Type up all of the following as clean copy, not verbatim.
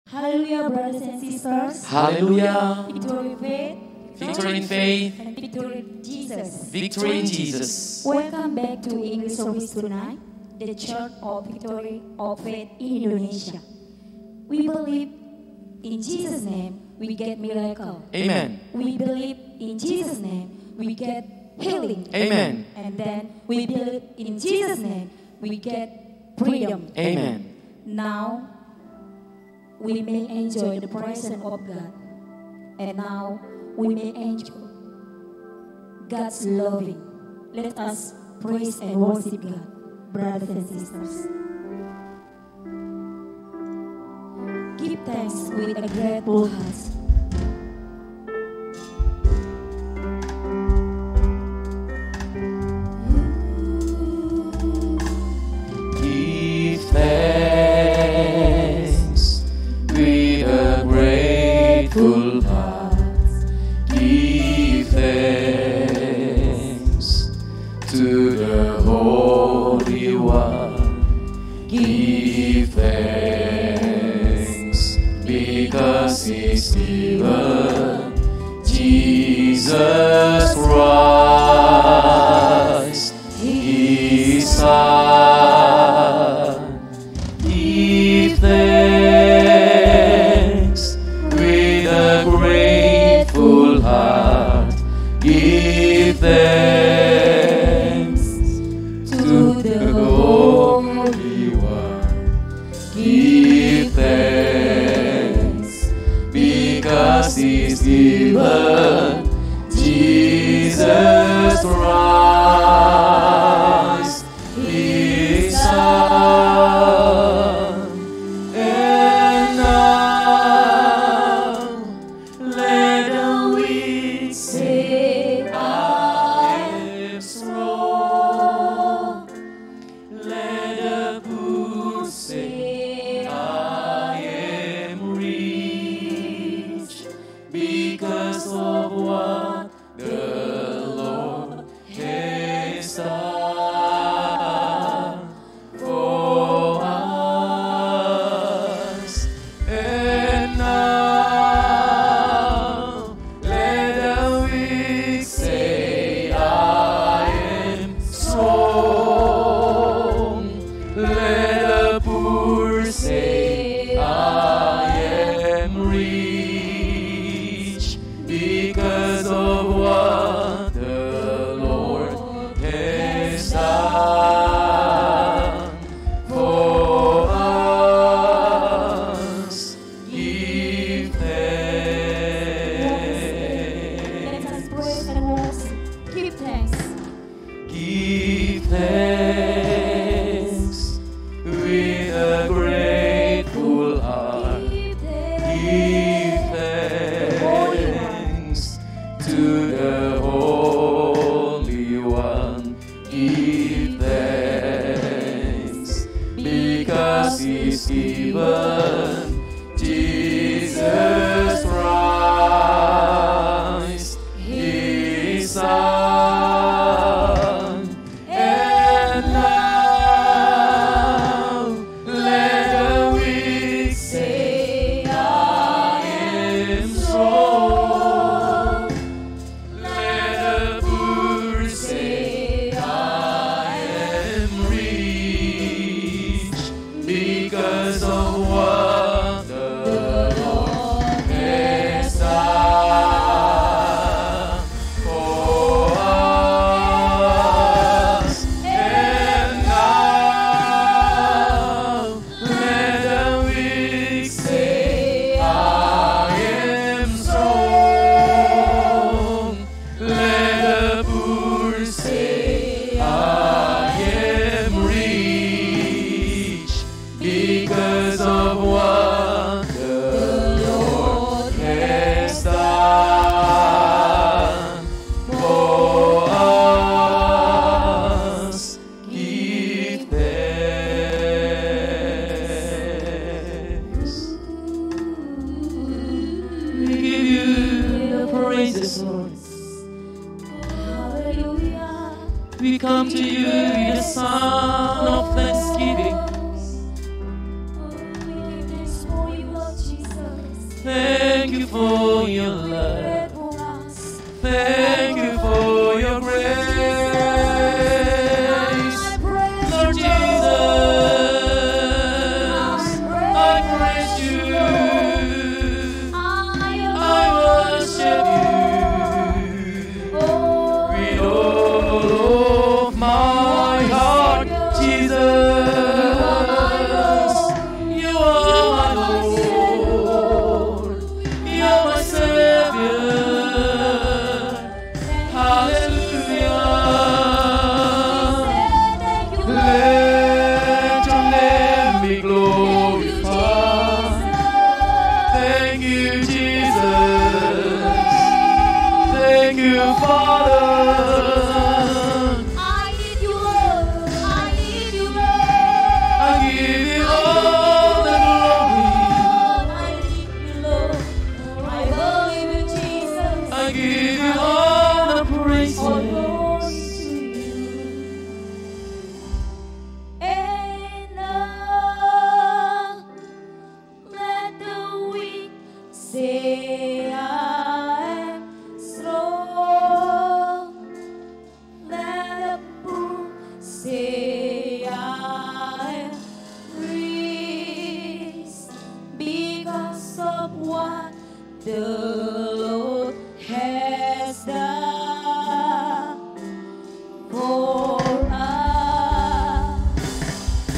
Hallelujah, brothers and sisters. Hallelujah. Victory in faith. Victory in faith. And victory in Jesus. Victory in Jesus. Welcome back to English service tonight, the Church of Victory of Faith in Indonesia. We believe in Jesus' name we get miracle. Amen. We believe in Jesus' name we get healing. Amen. And then we believe in Jesus' name we get freedom. Amen. Now we may enjoy the presence of God. And now we may enjoy God's loving. Let us praise and worship God, brothers and sisters. Give thanks with a grateful heart. Give thanks with a grateful heart. Give thanks to the Holy One. Give thanks because He's given Jesus Christ, His Son. Give thanks with a grateful heart. Give thanks to the Holy One. Give thanks because He's given Jesus Christ, His Son. And now let the weak say, I am strong. Let the poor say, I am rich, because of what the Lord has done for us. And now let the weak say, I am strong. Let the poor say, I am rich, because of what the Lord has done for us. Give Let us thanks. praise and worship. Give thanks. Give thanks with a grateful heart. Give Give thanks to the Holy One. Give thanks because He's given Jesus Christ, His Son. And now let the weak say, I am strong. Let the poor say, I am rich, because of what the Lord has done for us. And now let the weak say, I am strong. Let the poor say, I am rich, because of what the Lord has done for us. Give thanks. We give you the praises, Lord. Hallelujah. We come to you with a song of thanksgiving. Oh, we give thanks for you, Lord Jesus. Thank you for your love. Thank you for your grace. Lord Jesus, I praise you. I worship you with all of my heart, Jesus. You are my Lord. You are my Savior. Hallelujah. Let your name be glorified. Thank you, Jesus. Thank you, Father. I need you, Lord. I need you, Lord. I give you all the glory. I need you, Lord. I believe in Jesus. I give you all the praise. All glory to you. And now, let the weak say I am strong. Let the poor say I am rich because of what the Lord has done for us.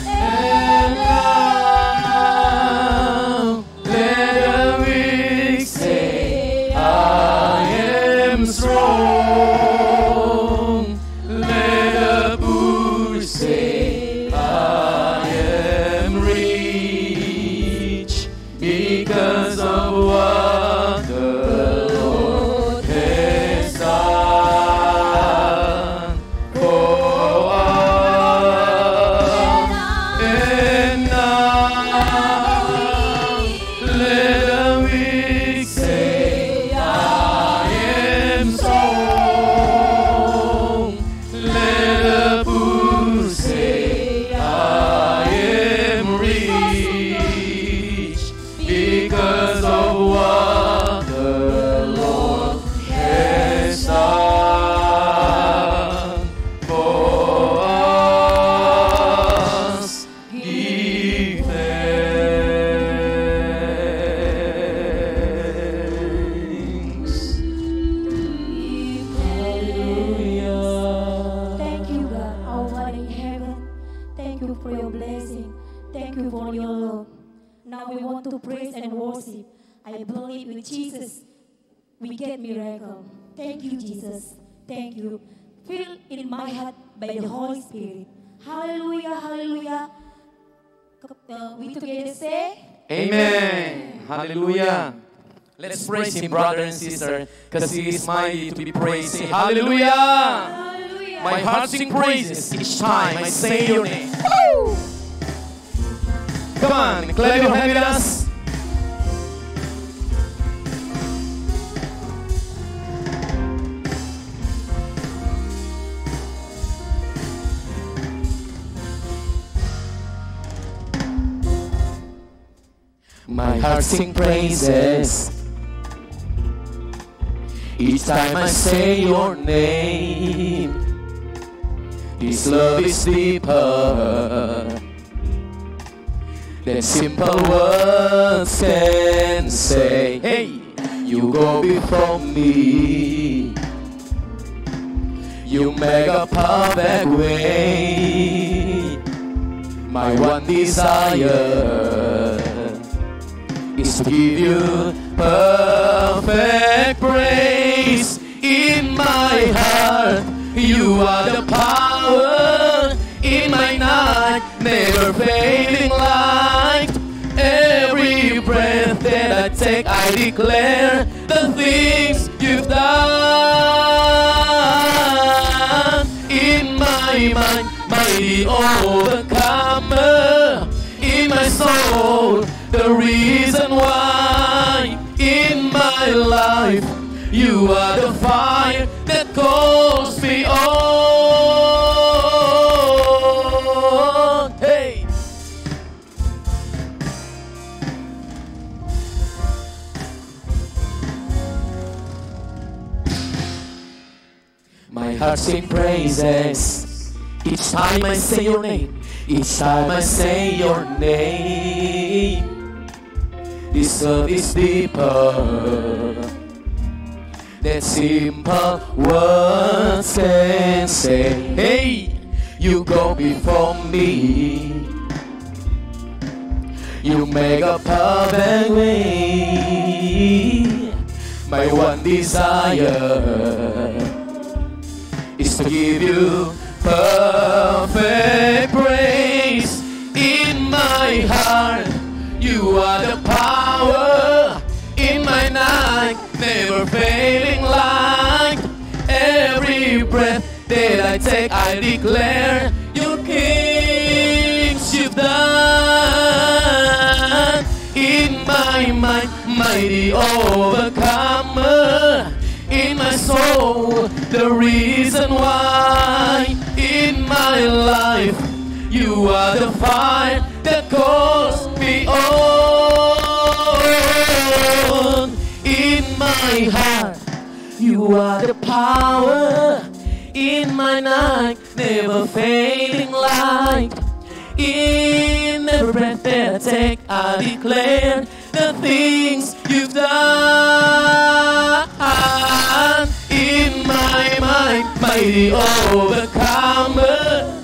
And now, let the weak say, I am strong. Let the poor say, I am rich because of what the Lord has done for us. And now, let the weak say, I am strong. Let the poor say, I am rich because of what the Lord has done for us. Give thanks. Hallelujah. Thank you, God, our Father in heaven. Thank you for your blessing. Thank you for your love. Now we want to praise and worship. I believe with Jesus we get miracle. Thank you, Jesus. Thank you. Fill in my heart by the Holy Spirit. Hallelujah, hallelujah. We together say, Amen. Hallelujah. Let's praise Him, brother and sister, because He is mighty to be praised. Say hallelujah. hallelujah. My heart sing praises each time I say your name. Come on, clap your hands with us. My heart sing praises each time I say your name. His love is deeper than simple words can say. Hey, you go before me. You make a perfect way. My one desire is to give you perfect praise. In my heart, you are the power. In my night, never fading light. Every breath that I take, I declare the things you've done. In my mind, mighty overcomer. In my soul, the reason why. In my life, you are the fire that calls me on. Hey! heart sing praises. Each time I say your name, each time I say your name, this love is deeper than simple words can say. Hey, you go before me, you make a perfect way. My one desire is to give you perfect praise. In my heart, you are the power. In my night, never failing light. Every breath that I take, I declare your kingship done. In my mind, mighty overcomer. In my soul, the reason why. In my life, you are the fire that calls me on. In my heart, you are the power. In my night, never fading light. In every breath that I take, I declare the things you've done. In my mind, mighty overcomer.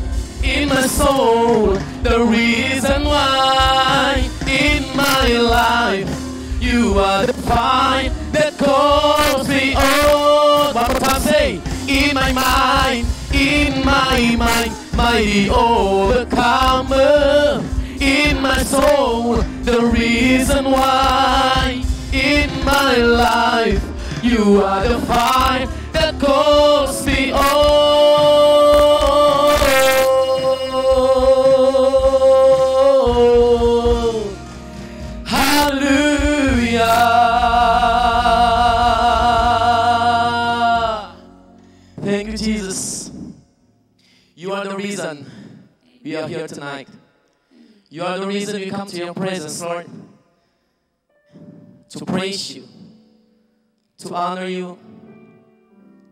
In my soul, the reason why. In my life, you are the fire that calls me on. One more time, say, in my mind, mighty overcomer. In my soul, the reason why. In my life, you are the fire that calls me on. Hallelujah. Thank you, Jesus. You are the reason we are here tonight. You are the reason we come to your presence, Lord, to praise you, to honor you,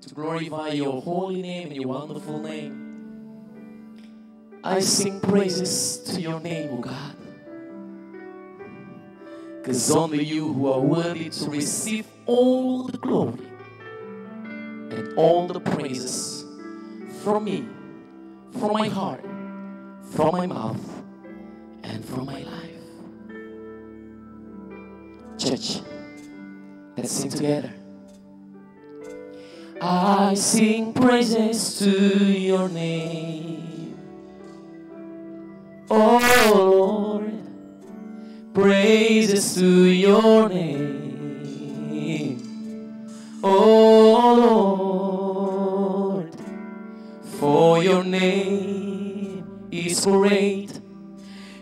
to glorify your holy name and your wonderful name. I sing praises to your name, O God, because only you who are worthy to receive all the glory and all the praises from me, from my heart, from my mouth, and from my life. Church, let's sing together. I sing praises to your name, oh Lord, praises to your name, oh Lord, for your name is great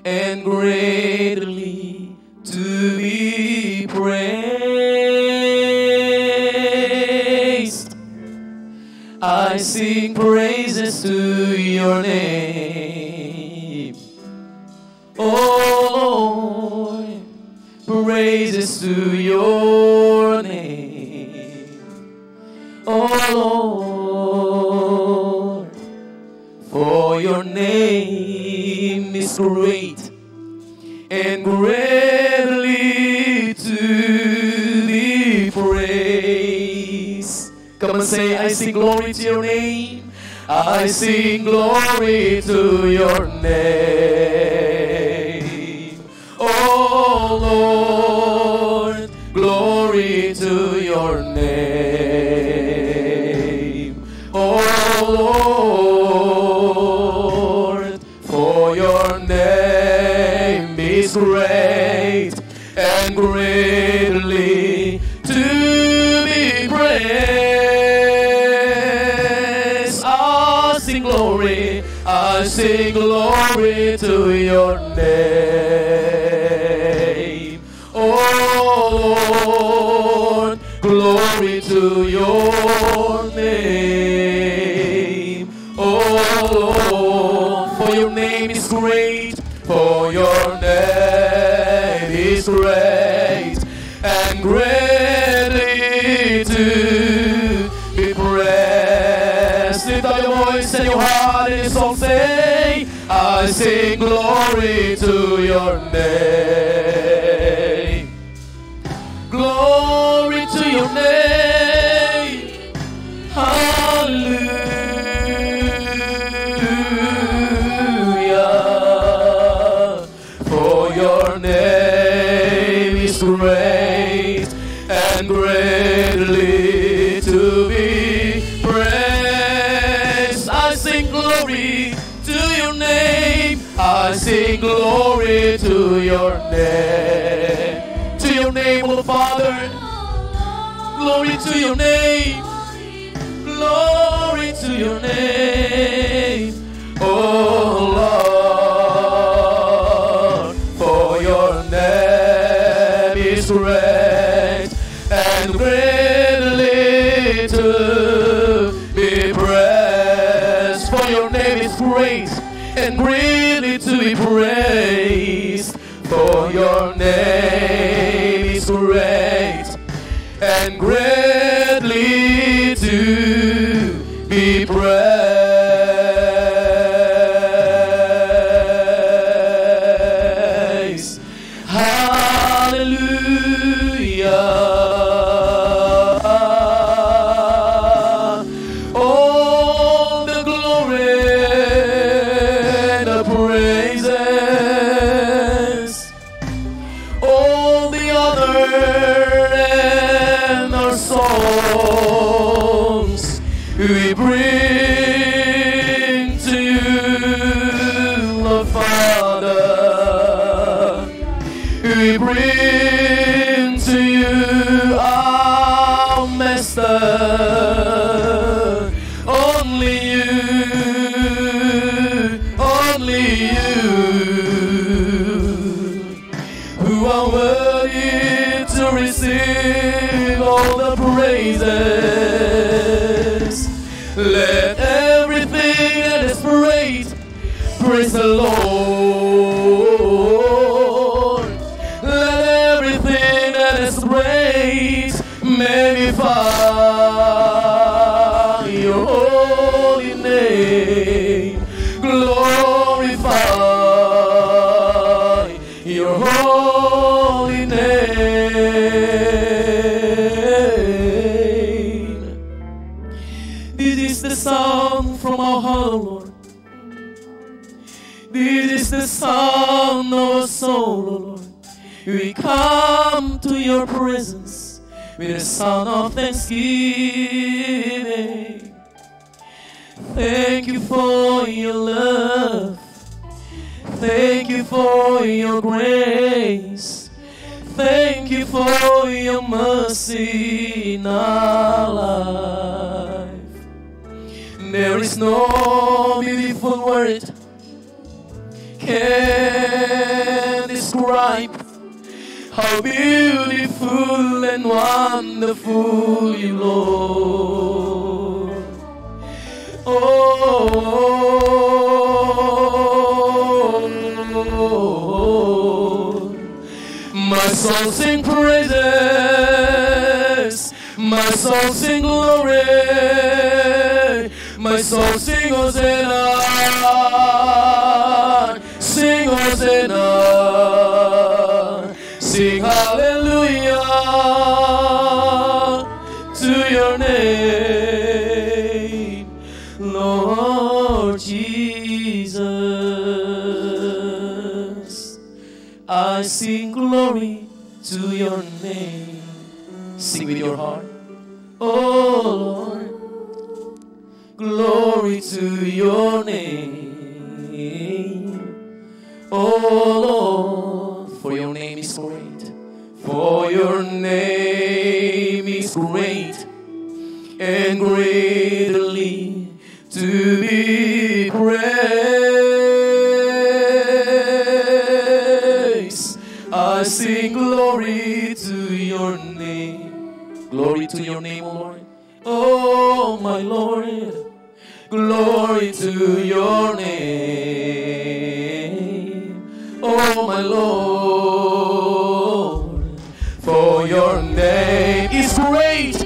and greatly to be praised. I sing praises to your name, oh Lord, praises to your name, oh Lord, for your name is great and greatly to be praised. Come and say, I sing glory to your name. I sing glory to your name. Oh Lord, glory to your name. Oh Lord, for your name is great and greatly to be praised. I sing glory to your name. Oh Lord, glory to your name. Oh Lord, for your name is great, for your name is great and greatly to be praised. sing glory to your name. Glory to your name. Hallelujah. For your name is great and greatly to be praised. I sing glory to your name. I sing glory to your name. To your name, O Father. Glory to your name. Glory to your name, oh Lord. For your name is great and greatly to be praised. For your name is great and greatly to be praised. For your name is great and greatly to be praised. Hallelujah. All the glory and the praises, all the honor and our songs we bring to you, Lord Father. We bring to you, our Master. Only you, who are worthy to receive all the praises. Let everything that is praise, praise the Lord. Let everything that is praise, magnify your holy name. Glorify your holy name. This is the song from our heart, Lord. This is the sound of our soul, Lord. We come to your presence with a sound of thanksgiving. Thank you for your love. Thank you for your grace. Thank you for your mercy in our life. There is no beautiful word can describe how beautiful and wonderful you, Lord. Oh, my soul sing praises, my soul sing glory, my soul sing Hosanna, sing Hosanna, sing hallelujah to your name, Lord Jesus. I sing glory to your name. Sing with your heart. Oh Lord, glory to your name. Oh Lord, for your name is great. For your name is great and greatly to be praised. I sing glory to your name. Glory to your name, O Lord. Oh, my Lord. Glory to your name. Oh, my Lord. For your name is great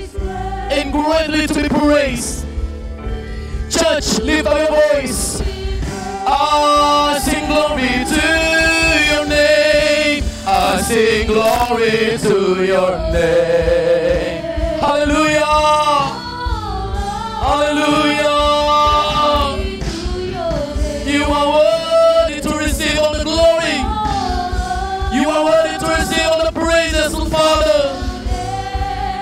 and greatly to be praised. Church, lift up your voice. I sing glory to your name. I sing glory to your name. Hallelujah. Hallelujah. You are worthy to receive all the glory. You are worthy to receive all the praises, Father.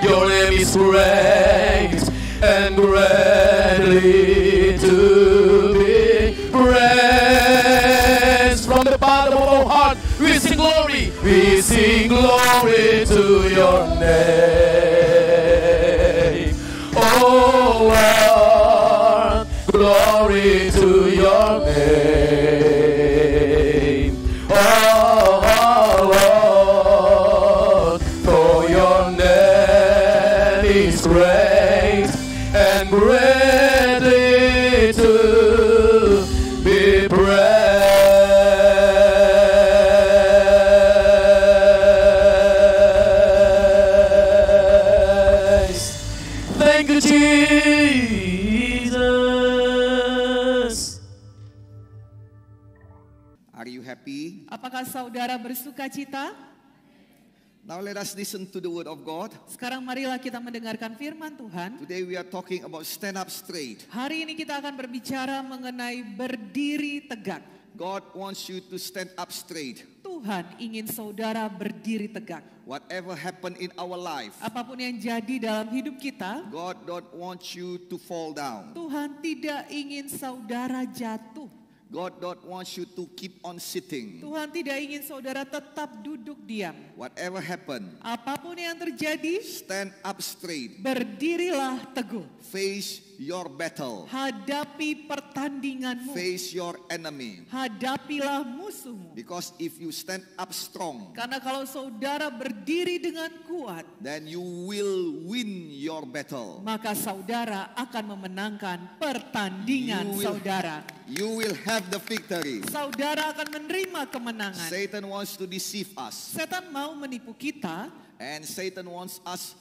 Your name is great and greatly to be praised. From the bottom of our heart, we sing glory. We sing glory to your name. Oh Lord, glory to your name. Oh Lord, for your name is great and greatly to be praised. Thank you, Jesus. Are you happy? Apakah saudara bersuka cita? Now let us listen to the word of God. Sekarang marilah kita mendengarkan firman Tuhan. Today we are talking about stand up straight. Hari ini kita akan berbicara mengenai berdiri tegak. God wants you to stand up straight. Tuhan ingin saudara berdiri tegak. Whatever happened in our life, Apapun yang jadi dalam hidup kita, God don't want you to fall down. Tuhan tidak ingin saudara jatuh. God don't want you to keep on sitting. Tuhan tidak ingin saudara tetap duduk diam. Whatever happened, Apapun yang terjadi, stand up straight. berdirilah teguh. Face your battle. Hadapi pertandinganmu. Face your enemy. Hadapilah musuhmu. Because if you stand up strong, Karena kalau saudara berdiri dengan kuat, then you will win your battle. maka saudara akan memenangkan pertandingan You will- saudara. You will have the victory. Saudara akan menerima kemenangan. Satan wants to deceive us, Setan mau menipu kita and Satan wants us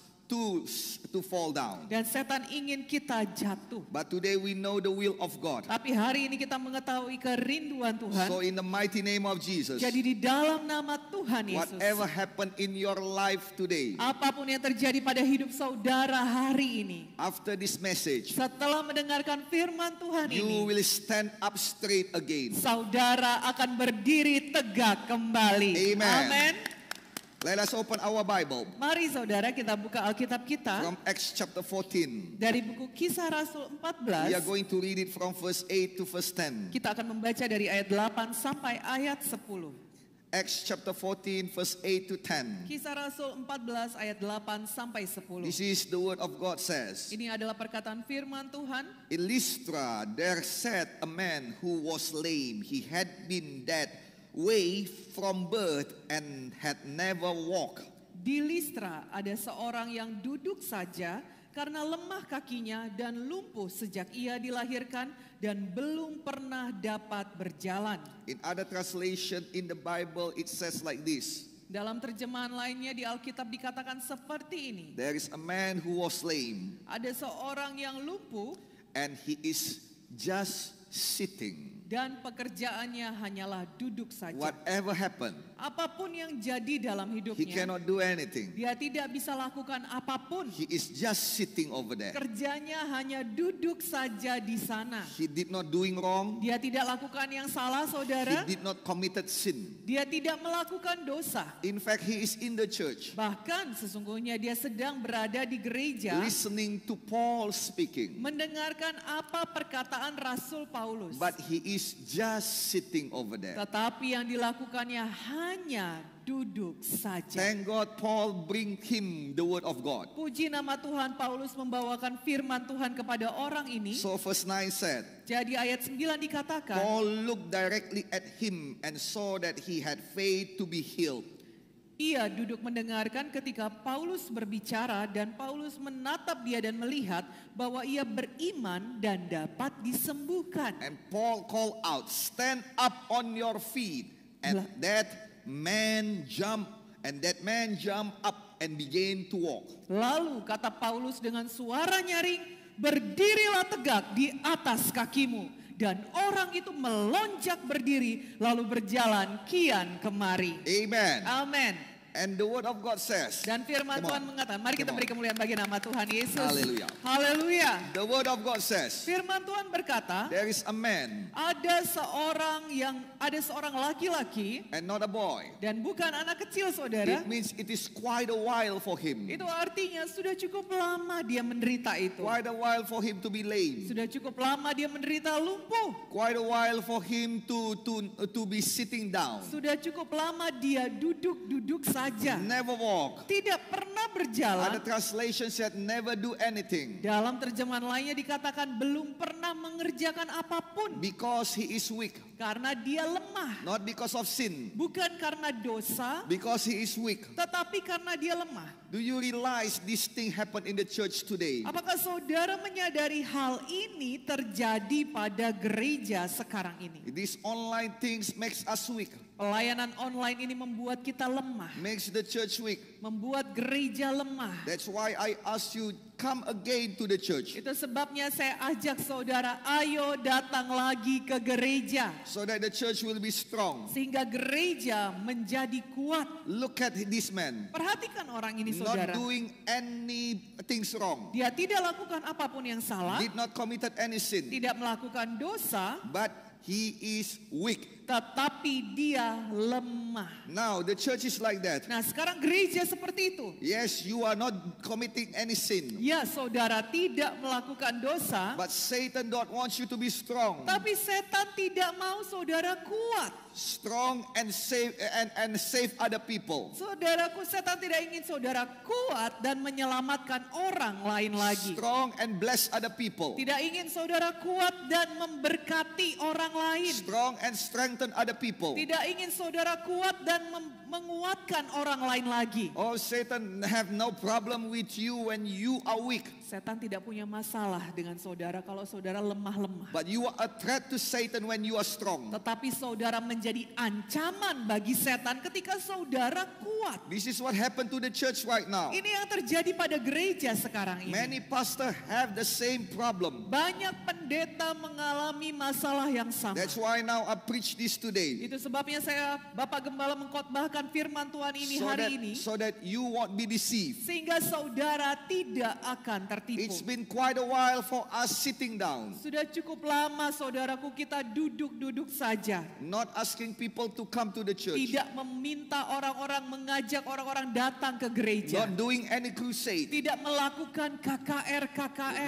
to fall down. dan setan ingin kita jatuh. But today we know the will of God. Tapi hari ini kita mengetahui kerinduan Tuhan. So in the mighty name of Jesus, Jadi di dalam nama Tuhan Yesus, whatever happened in your life today, apapun yang terjadi pada hidup saudara hari ini, after this message, setelah mendengarkan firman Tuhan you ini, will stand up straight again. saudara akan berdiri tegak kembali. Amen. Amin. Let us open our Bible Mari saudara kita buka Alkitab kita from Acts chapter 14. dari buku Kisah Rasul We are 14. going to read it from verse 8 to verse 10. Kita akan membaca dari ayat 8 sampai ayat 10. Acts chapter 14 verse 8 to 10. Kisah Rasul 14 ayat 8 sampai 10. This is the word of God says. Ini adalah perkataan firman Tuhan. In Lystra there sat a man who was lame. He had been that way from birth and had never walked. Di Listra ada seorang yang duduk saja karena lemah kakinya dan lumpuh sejak ia dilahirkan dan belum pernah dapat berjalan. In other translation in the Bible it says like this. Dalam terjemahan lainnya di Alkitab dikatakan seperti ini. There is a man who was lame Ada seorang yang lumpuh and he is just sitting. dan pekerjaannya hanyalah duduk saja. Whatever happened, Apapun yang jadi dalam he hidupnya, cannot do anything. dia tidak bisa lakukan apapun. He is just sitting over there. Kerjanya hanya duduk saja di sana. He did not doing wrong. Dia tidak lakukan yang salah, He saudara. did not committed sin. Dia tidak melakukan dosa. In fact, he is in the church Bahkan sesungguhnya dia sedang berada di gereja listening to Paul speaking. mendengarkan apa perkataan Rasul Paulus. But he is just sitting over there. Tetapi yang dilakukannya hanya duduk saja. Thank God Paul bring him the word of God. Puji nama Tuhan, Paulus membawakan firman Tuhan kepada orang ini. So verse 9 said, Jadi ayat 9 dikatakan, Paul looked directly at him and saw that he had faith to be healed. ia duduk mendengarkan ketika Paulus berbicara dan Paulus menatap dia dan melihat bahwa ia beriman dan dapat disembuhkan. And Paul called out, stand up on your feet. And that man jumped up and began to walk. Lalu kata Paulus dengan suara nyaring, berdirilah tegak di atas kakimu. Dan orang itu melonjak berdiri lalu berjalan kian kemari. Amen. Amin. And the word of God says, Dan firman Come Tuhan on. mengatakan, mari kita Come on. beri kemuliaan bagi nama Tuhan Yesus. Haleluya. Haleluya. the word of God says, Firman Tuhan berkata, there is a man ada seorang laki-laki and not a boy. dan bukan anak kecil, saudara. It means it is quite a while for him. Itu artinya sudah cukup lama dia menderita itu. Quite a while for him to be lame. Sudah cukup lama dia menderita lumpuh. Quite a while for him to be sitting down. Sudah cukup lama dia duduk saja. Never walk. Tidak pernah Other berjalan. translation said never do anything. Dalam terjemahan lainnya dikatakan belum pernah mengerjakan apapun. Because he is weak. Karena dia lemah. Not because of sin. Bukan karena dosa, Because he is weak. tetapi karena dia lemah. Do you realize this thing happened in the church today? Apakah saudara menyadari hal ini terjadi pada gereja sekarang ini? These online things makes us weak. Pelayanan online ini membuat kita lemah. Makes the church weak. Membuat gereja lemah. That's why I ask you, come again to the church. Itu sebabnya saya ajak saudara, ayo datang lagi ke gereja. So that the church will be strong. Sehingga gereja menjadi kuat. Look at this man. Perhatikan orang ini Not saudara. doing any things wrong. Dia tidak lakukan apapun yang salah. Did not committed any sin. Tidak melakukan dosa. But he is weak. Tetapi dia lemah. Now the church is like that. Nah sekarang gereja seperti itu. Yes, you are not committing any sin. Ya saudara tidak melakukan dosa. But Satan don't want you to be strong. Tapi setan tidak mau saudara kuat. Strong and save other people. Saudaraku, setan tidak ingin saudara kuat dan menyelamatkan orang lain lagi. Strong and bless other people. Tidak ingin saudara kuat dan memberkati orang lain. Strong and strengthen other people. Tidak ingin saudara kuat dan menguatkan orang lain lagi. Oh, Satan have no problem with you when you are weak. Setan tidak punya masalah dengan saudara kalau saudara lemah-lemah. But you are a threat to Satan when you are strong. Tetapi saudara menjadi ancaman bagi setan ketika saudara kuat. This is what happened to the church right now. Ini yang terjadi pada gereja sekarang ini. Many pastors have the same problem. Banyak pendeta mengalami masalah yang sama. That's why now I preach this today. Itu sebabnya saya Bapak Gembala mengkhotbahkan firman Tuhan ini hari ini. So that you won't be deceived. Sehingga saudara tidak akan tertipu. It's been quite a while for us sitting down. Sudah cukup lama saudaraku kita duduk-duduk saja. Not asking people to come to the church. Tidak meminta orang-orang, mengajak orang-orang datang ke gereja. Not doing any crusade. Tidak melakukan KKR.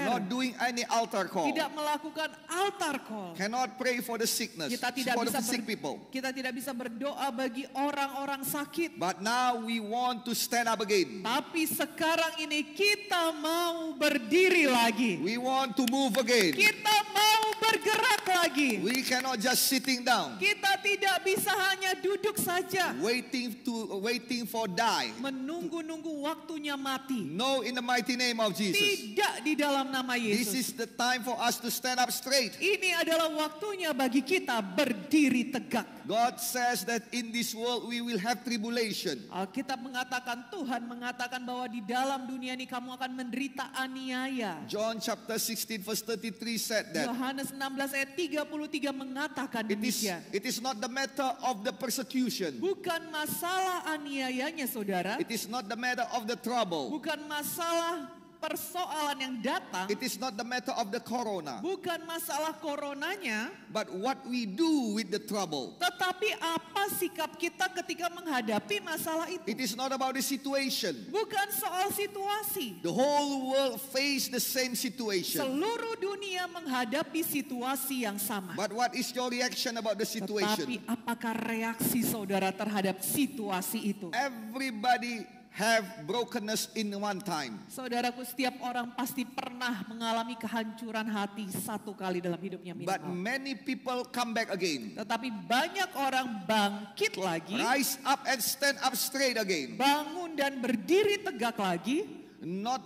Not doing any altar call. Tidak melakukan altar call. Cannot pray for the sickness. Kita tidak For bisa the sick people. kita tidak bisa berdoa bagi orang-orang sakit. But now we want to stand up again. Tapi sekarang ini kita mau berdiri lagi. We want to move again. Kita mau bergerak lagi. We cannot just sitting down. Kita tidak bisa hanya duduk saja. Waiting for die. Menunggu-nunggu waktunya mati. No, in the mighty name of Jesus. Tidak di dalam nama This Yesus. is the time for us to stand up straight. Ini adalah waktunya bagi kita berdiri tegak. God says that in this world we will have tribulation. Alkitab mengatakan, Tuhan mengatakan bahwa di dalam dunia ini kamu akan menderita aniaya. John chapter 16 verse 33 said that. Yohanes 16 ayat 33 mengatakan demikian. It is not the matter of the persecution. Bukan masalah aniayanya saudara. It is not the matter of the trouble. Bukan masalah persoalan yang datang. It is not the matter of the corona. Bukan masalah coronanya. But what we do with the trouble. Tetapi apa sikap kita ketika menghadapi masalah itu. It is not about the situation. Bukan soal situasi. The whole world face the same situation. Seluruh dunia menghadapi situasi yang sama. But what is your reaction about the situation? Tetapi apakah reaksi saudara terhadap situasi itu? Everybody have brokenness in one time. Saudaraku, setiap orang pasti pernah mengalami kehancuran hati satu kali dalam hidupnya But minimal. many people come back again. Tetapi banyak orang bangkit lagi, Rise up and stand up straight again. bangun dan berdiri tegak lagi. Not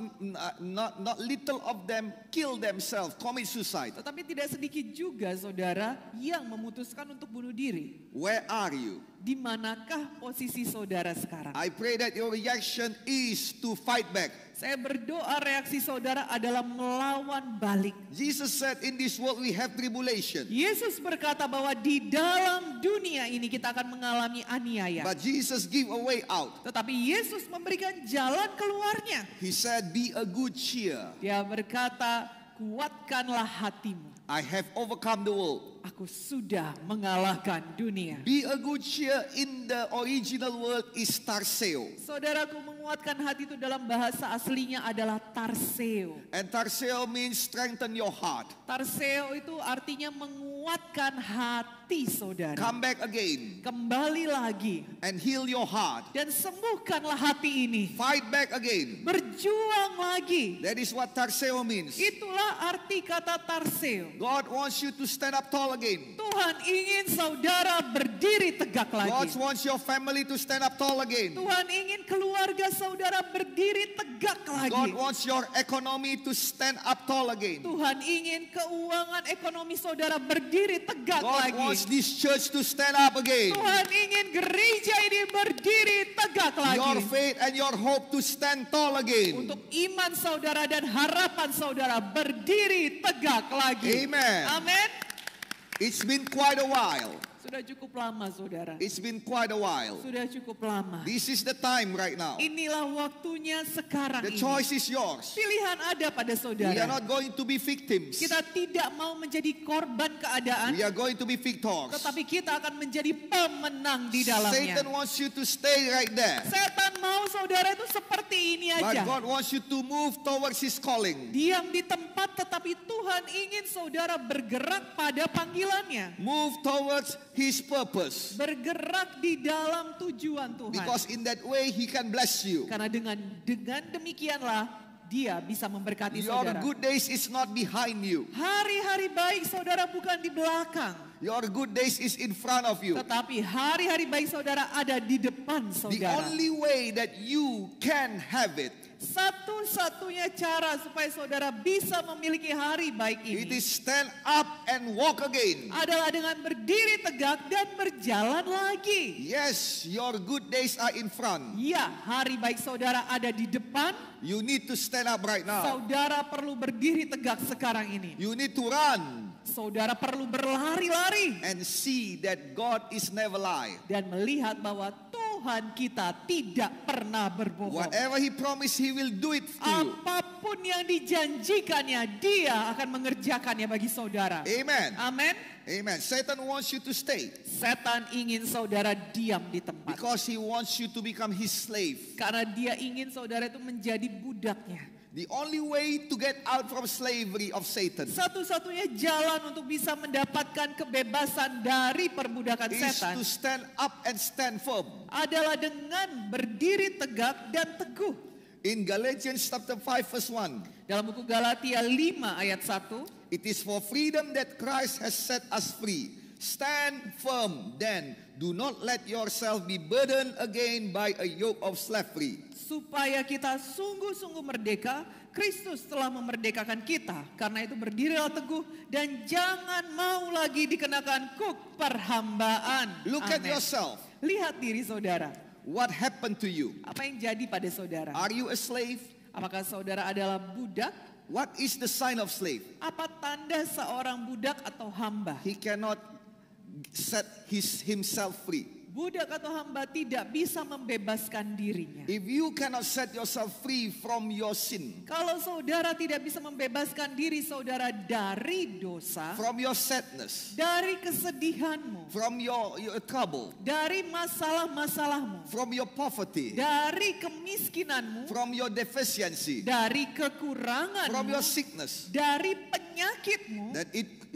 little of them kill themselves, commit suicide. Tetapi tidak sedikit juga saudara yang memutuskan untuk bunuh diri. Where are you? Di manakah posisi saudara sekarang? I pray that your reaction is to fight back. Saya berdoa reaksi saudara adalah melawan balik. Jesus said, in this world we have tribulation. Yesus berkata bahwa di dalam dunia ini kita akan mengalami aniaya. But Jesus give a way out. Tetapi Yesus memberikan jalan keluarnya. He said, be a good cheer. Dia berkata, kuatkanlah hatimu. I have overcome the world. Aku sudah mengalahkan dunia. Be a good cheer in the original word is tarseo. Saudaraku, menguatkan hati itu dalam bahasa aslinya adalah tarseo. And tarseo means strengthen your heart. Tarseo itu artinya menguatkan hati saudara. Come back again Kembali lagi and heal your heart. dan sembuhkanlah hati ini. Fight back again. Berjuang lagi. That is what tarseo means. Itulah arti kata tarseo. God wants you to stand up tall again. Tuhan ingin saudara berdiri tegak God lagi. wants your family to stand up tall again. Tuhan ingin keluarga saudara berdiri tegak God lagi. wants your economy to stand up tall again. Tuhan ingin keuangan ekonomi saudara berdiri tegak God lagi. wants this church to stand up again. Tuhan ingin gereja ini berdiri tegak Your lagi. faith and your hope to stand tall again. Untuk iman saudara dan harapan saudara berdiri tegak lagi. Amen. Amin. It's been quite a while. Sudah cukup lama saudara. It's been quite a while. Sudah cukup lama. This is the time right now. Inilah waktunya sekarang The ini. choice is yours. Pilihan ada pada We are saudara. not going to be victims. Kita tidak mau menjadi korban keadaan, We are going to be victors. tetapi kita akan menjadi pemenang di dalamnya. Satan wants you to stay right there. Setan mau saudara itu seperti ini But aja. God wants you to move towards His calling. Diam di tempat, tetapi Tuhan ingin saudara bergerak pada panggilannya. Move towards His purpose. Bergerak di dalam tujuan Tuhan. Because in that way He can bless you. Karena dengan demikianlah Dia bisa memberkati Your saudara. good days is not behind you. Hari-hari baik saudara bukan di belakang, Your good days is in front of you. tetapi hari-hari baik saudara ada di depan The saudara. only way that you can have it, Satu-satunya cara supaya saudara bisa memiliki hari baik it ini is stand up and walk again. adalah dengan berdiri tegak dan berjalan lagi. Yes, your good days are in front. Ya, hari baik saudara ada di depan. You need to stand up right now. Saudara perlu berdiri tegak sekarang ini. You need to run Saudara perlu berlari-lari and see that God is never lie. dan melihat bahwa Tuhan kita tidak pernah berbohong. Whatever He promised, He will do it to you. Apapun yang dijanjikannya, Dia akan mengerjakannya bagi saudara. Amen. Amin. Amen. Satan wants you to stay Setan ingin saudara diam di tempat. because he wants you to become his slave. Karena dia ingin saudara itu menjadi budaknya. The only way to get out from slavery of Satan Satu-satunya jalan untuk bisa mendapatkan kebebasan dari perbudakan is setan to stand up and stand firm. adalah dengan berdiri tegak dan teguh. In Galatians chapter 5 verse 1, Dalam buku Galatia 5 ayat 1, it is for freedom that Christ has set us free. Stand firm then. Do not let yourself be burdened again by a yoke of slavery. supaya kita sungguh-sungguh merdeka, Kristus telah memerdekakan kita. Karena itu berdirilah teguh dan jangan mau lagi dikenakan kuk perhambaan. Look at Amin. yourself. Lihat diri saudara. What happened to you? Apa yang jadi pada saudara? Are you a slave? Apakah saudara adalah budak? What is the sign of slave? Apa tanda seorang budak atau hamba? He cannot set himself free. Budak atau hamba tidak bisa membebaskan dirinya. If you cannot set yourself free from your sin, Kalau saudara tidak bisa membebaskan diri saudara dari dosa, from your sadness, dari kesedihanmu, from your trouble, dari masalah-masalahmu, from your poverty, dari kemiskinanmu, from your deficiency, dari from kekuranganmu, your sickness, dari penyakitmu,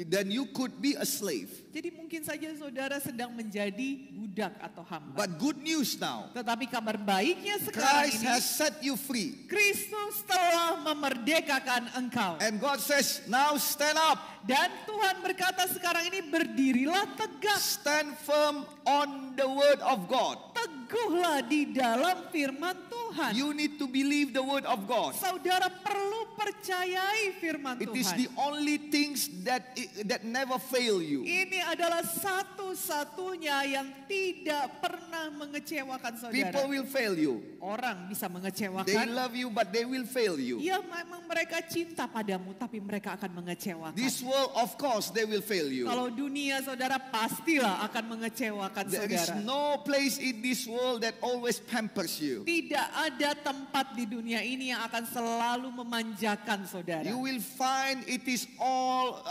then you could be a slave. jadi mungkin saja saudara sedang menjadi budak atau hamba. But good news now, Tetapi kabar baiknya sekarang Christ ini, has set you free. Kristus telah memerdekakan engkau. And God says, now stand up, Dan Tuhan berkata sekarang ini berdirilah tegak. stand firm on the word of God. Teguhlah di dalam firman Tuhan. Tuhan. You need to believe the word of God. Saudara perlu percayai firman It is Tuhan. the only things that never fail you. Ini adalah satu-satunya yang tidak pernah mengecewakan saudara. People will fail you. Orang bisa They mengecewakan. love you, but they will fail you. Ya memang mereka cinta padamu, tapi mereka akan mengecewakan. This world, of course, they will fail you. Kalau dunia saudara pastilah akan mengecewakan There is saudara. no place in this world that always pampers you. Tidak ada tempat di dunia ini yang akan selalu memanjakan saudara. You will find it is all,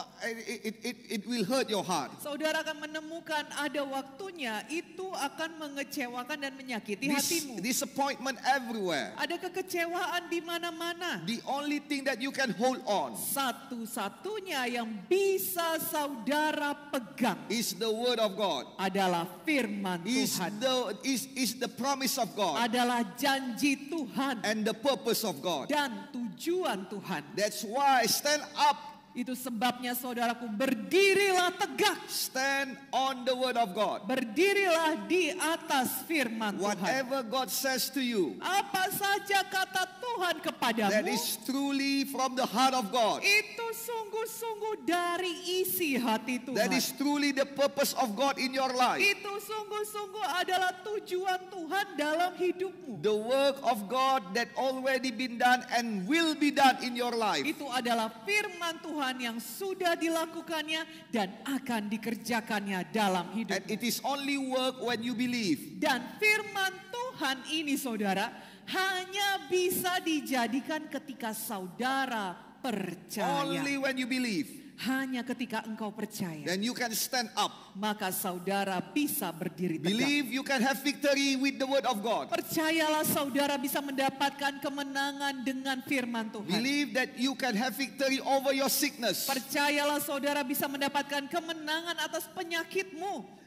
it will hurt your heart. Saudara akan menemukan ada waktunya itu akan mengecewakan dan menyakiti hatimu. Disappointment everywhere. Ada kekecewaan di mana-mana. The only thing that you can hold on Satu-satunya yang bisa saudara pegang is the word of God. adalah firman Is Tuhan. the promise of God Adalah janji Tuhan and the purpose of God. dan tujuan Tuhan. That's why stand up, Itu sebabnya saudaraku, berdirilah tegak. stand on the word of God. Berdirilah di atas firman Tuhan. Whatever God says to you, Apa saja kata Tuhan that kepadamu, is truly from the heart of God. itu sungguh-sungguh dari isi hati Tuhan. That is truly the purpose of God in your life. Itu sungguh-sungguh adalah tujuan Tuhan dalam hidupmu. The work of God that already been done and will be done in your life. Itu adalah firman Tuhan yang sudah dilakukannya dan akan dikerjakannya dalam And hidupmu. it is only work when you believe. Dan firman Tuhan ini saudara hanya bisa dijadikan ketika saudara percaya. Only when you believe. Hanya ketika engkau percaya, Then you can stand up. maka saudara bisa berdiri tegak. Believe you can have victory with the word of God. Percayalah saudara bisa mendapatkan kemenangan dengan firman Tuhan. Believe that you can have victory over your sickness. Percayalah saudara bisa mendapatkan kemenangan atas penyakitmu.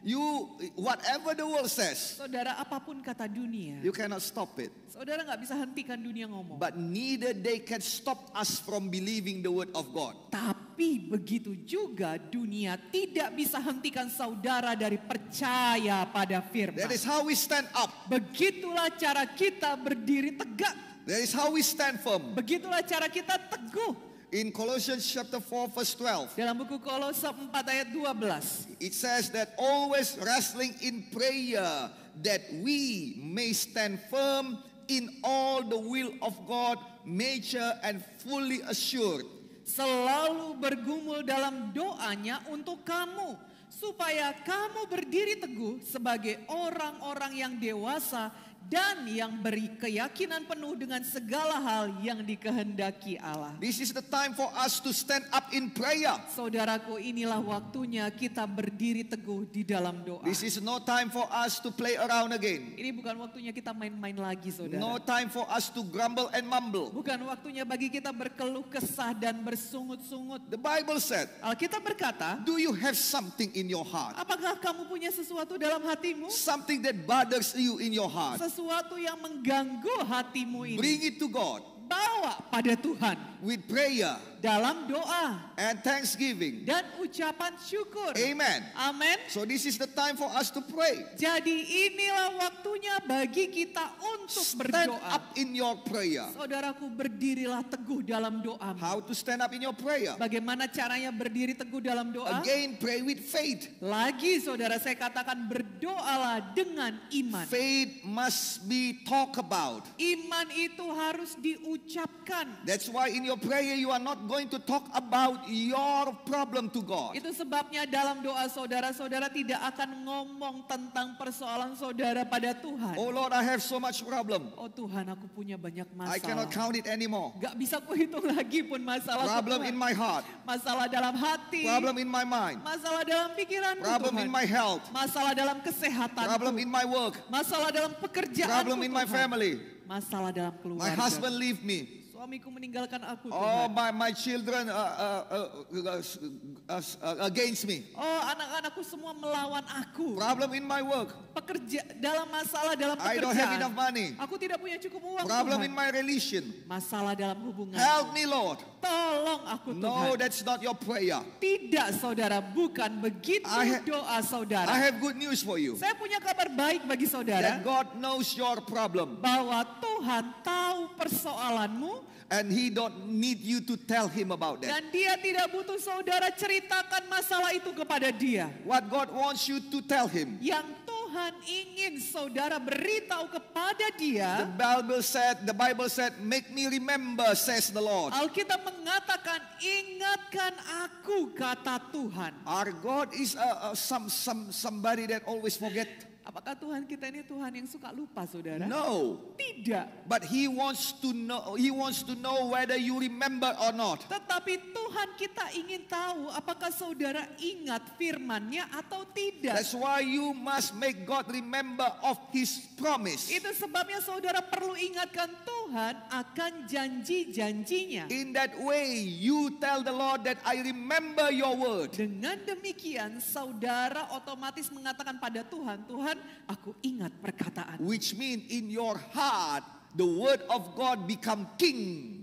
Whatever the world says, Saudara, apapun kata dunia, you cannot stop it. saudara nggak bisa hentikan dunia ngomong. But neither they can stop us from believing the word of God. Tapi begitu juga dunia tidak bisa hentikan saudara dari percaya pada firman. That is how we stand up. Begitulah cara kita berdiri tegak. That is how we stand firm. Begitulah cara kita teguh. In Colossians chapter 4 verse 12, Dalam buku Kolose 4 ayat 12. it says that always wrestling in prayer that we may stand firm in all the will of God, mature and fully assured. Selalu bergumul dalam doanya untuk kamu, supaya kamu berdiri teguh sebagai orang-orang yang dewasa dan yang beri keyakinan penuh dengan segala hal yang dikehendaki Allah. This is the time for us to stand up in prayer. Saudaraku, inilah waktunya kita berdiri teguh di dalam doa. This is no time for us to play around again. Ini bukan waktunya kita main-main lagi, saudara. No time for us to grumble and mumble. Bukan waktunya bagi kita berkeluh kesah dan bersungut-sungut. The Bible said, Alkitab berkata, do you have something in your heart? apakah kamu punya sesuatu dalam hatimu? Something that bothers you in your heart. Sesuatu yang mengganggu hatimu ini. Bring it to God Bawa pada Tuhan with prayer dalam doa and thanksgiving. dan ucapan syukur. Amen. Amin. So this is the time for us to pray. Jadi inilah waktunya bagi kita untuk Stand berdoa. up in your prayer. Saudaraku, berdirilah teguh dalam doamu. How to stand up in your prayer? Bagaimana caranya berdiri teguh dalam doa? Again, pray with faith. Lagi saudara, saya katakan berdoalah dengan iman. Faith must be talked about. Iman itu harus diucapkan. That's why in your prayer you are not going to talk about your problem to God. Itu sebabnya dalam doa saudara-saudara tidak akan ngomong tentang persoalan saudara pada Tuhan. Oh Lord, I have so much problem. Oh Tuhan, aku punya banyak I cannot masalah. count it anymore. Gak bisa kuhitung lagi pun masalah Problem in my heart. Masalah dalam hati. Problem in my mind. Masalah dalam pikiranku Problem Tuhan. in my health. Masalah dalam kesehatan. Problem in my work. Masalah dalam pekerjaan. Problem in my family. Masalah dalam keluarga. My husband leave me. Suamiku meninggalkan aku, Oh, Tuhan. my children against me. Oh, anak-anakku semua melawan aku. Problem in my work. Dalam masalah dalam I don't have pekerjaan. enough money. Aku tidak punya cukup uang, Problem Tuhan. in my relation. Masalah dalam hubungan. Help me, Lord. Tolong aku, No, Tuhan. that's not your prayer. Tidak, saudara, bukan begitu doa saudara. I have good news for you. Saya punya kabar baik bagi saudara, That God knows your problem. bahwa Tuhan tahu persoalanmu, And He don't need you to tell Him about that. dan Dia tidak butuh saudara ceritakan masalah itu kepada Dia. What God wants you to tell Him. Yang Tuhan ingin saudara beritahu kepada The Dia. Bible said, make me remember, says the Lord. Alkitab mengatakan, ingatkan aku, kata Tuhan. Our God is somebody that always forget. Apakah Tuhan kita ini Tuhan yang suka lupa, saudara? No. Tidak. But He wants to know. He wants to know whether you remember or not. Tetapi Tuhan kita ingin tahu apakah saudara ingat firman-Nya atau tidak. That's why you must make God remember of His promise. Itu sebabnya saudara perlu ingatkan Tuhan akan janji-janjinya. In that way, you tell the Lord that I remember your word. Dengan demikian saudara otomatis mengatakan pada Tuhan, Tuhan, aku ingat perkataan. Which means in your heart, the word of God become king.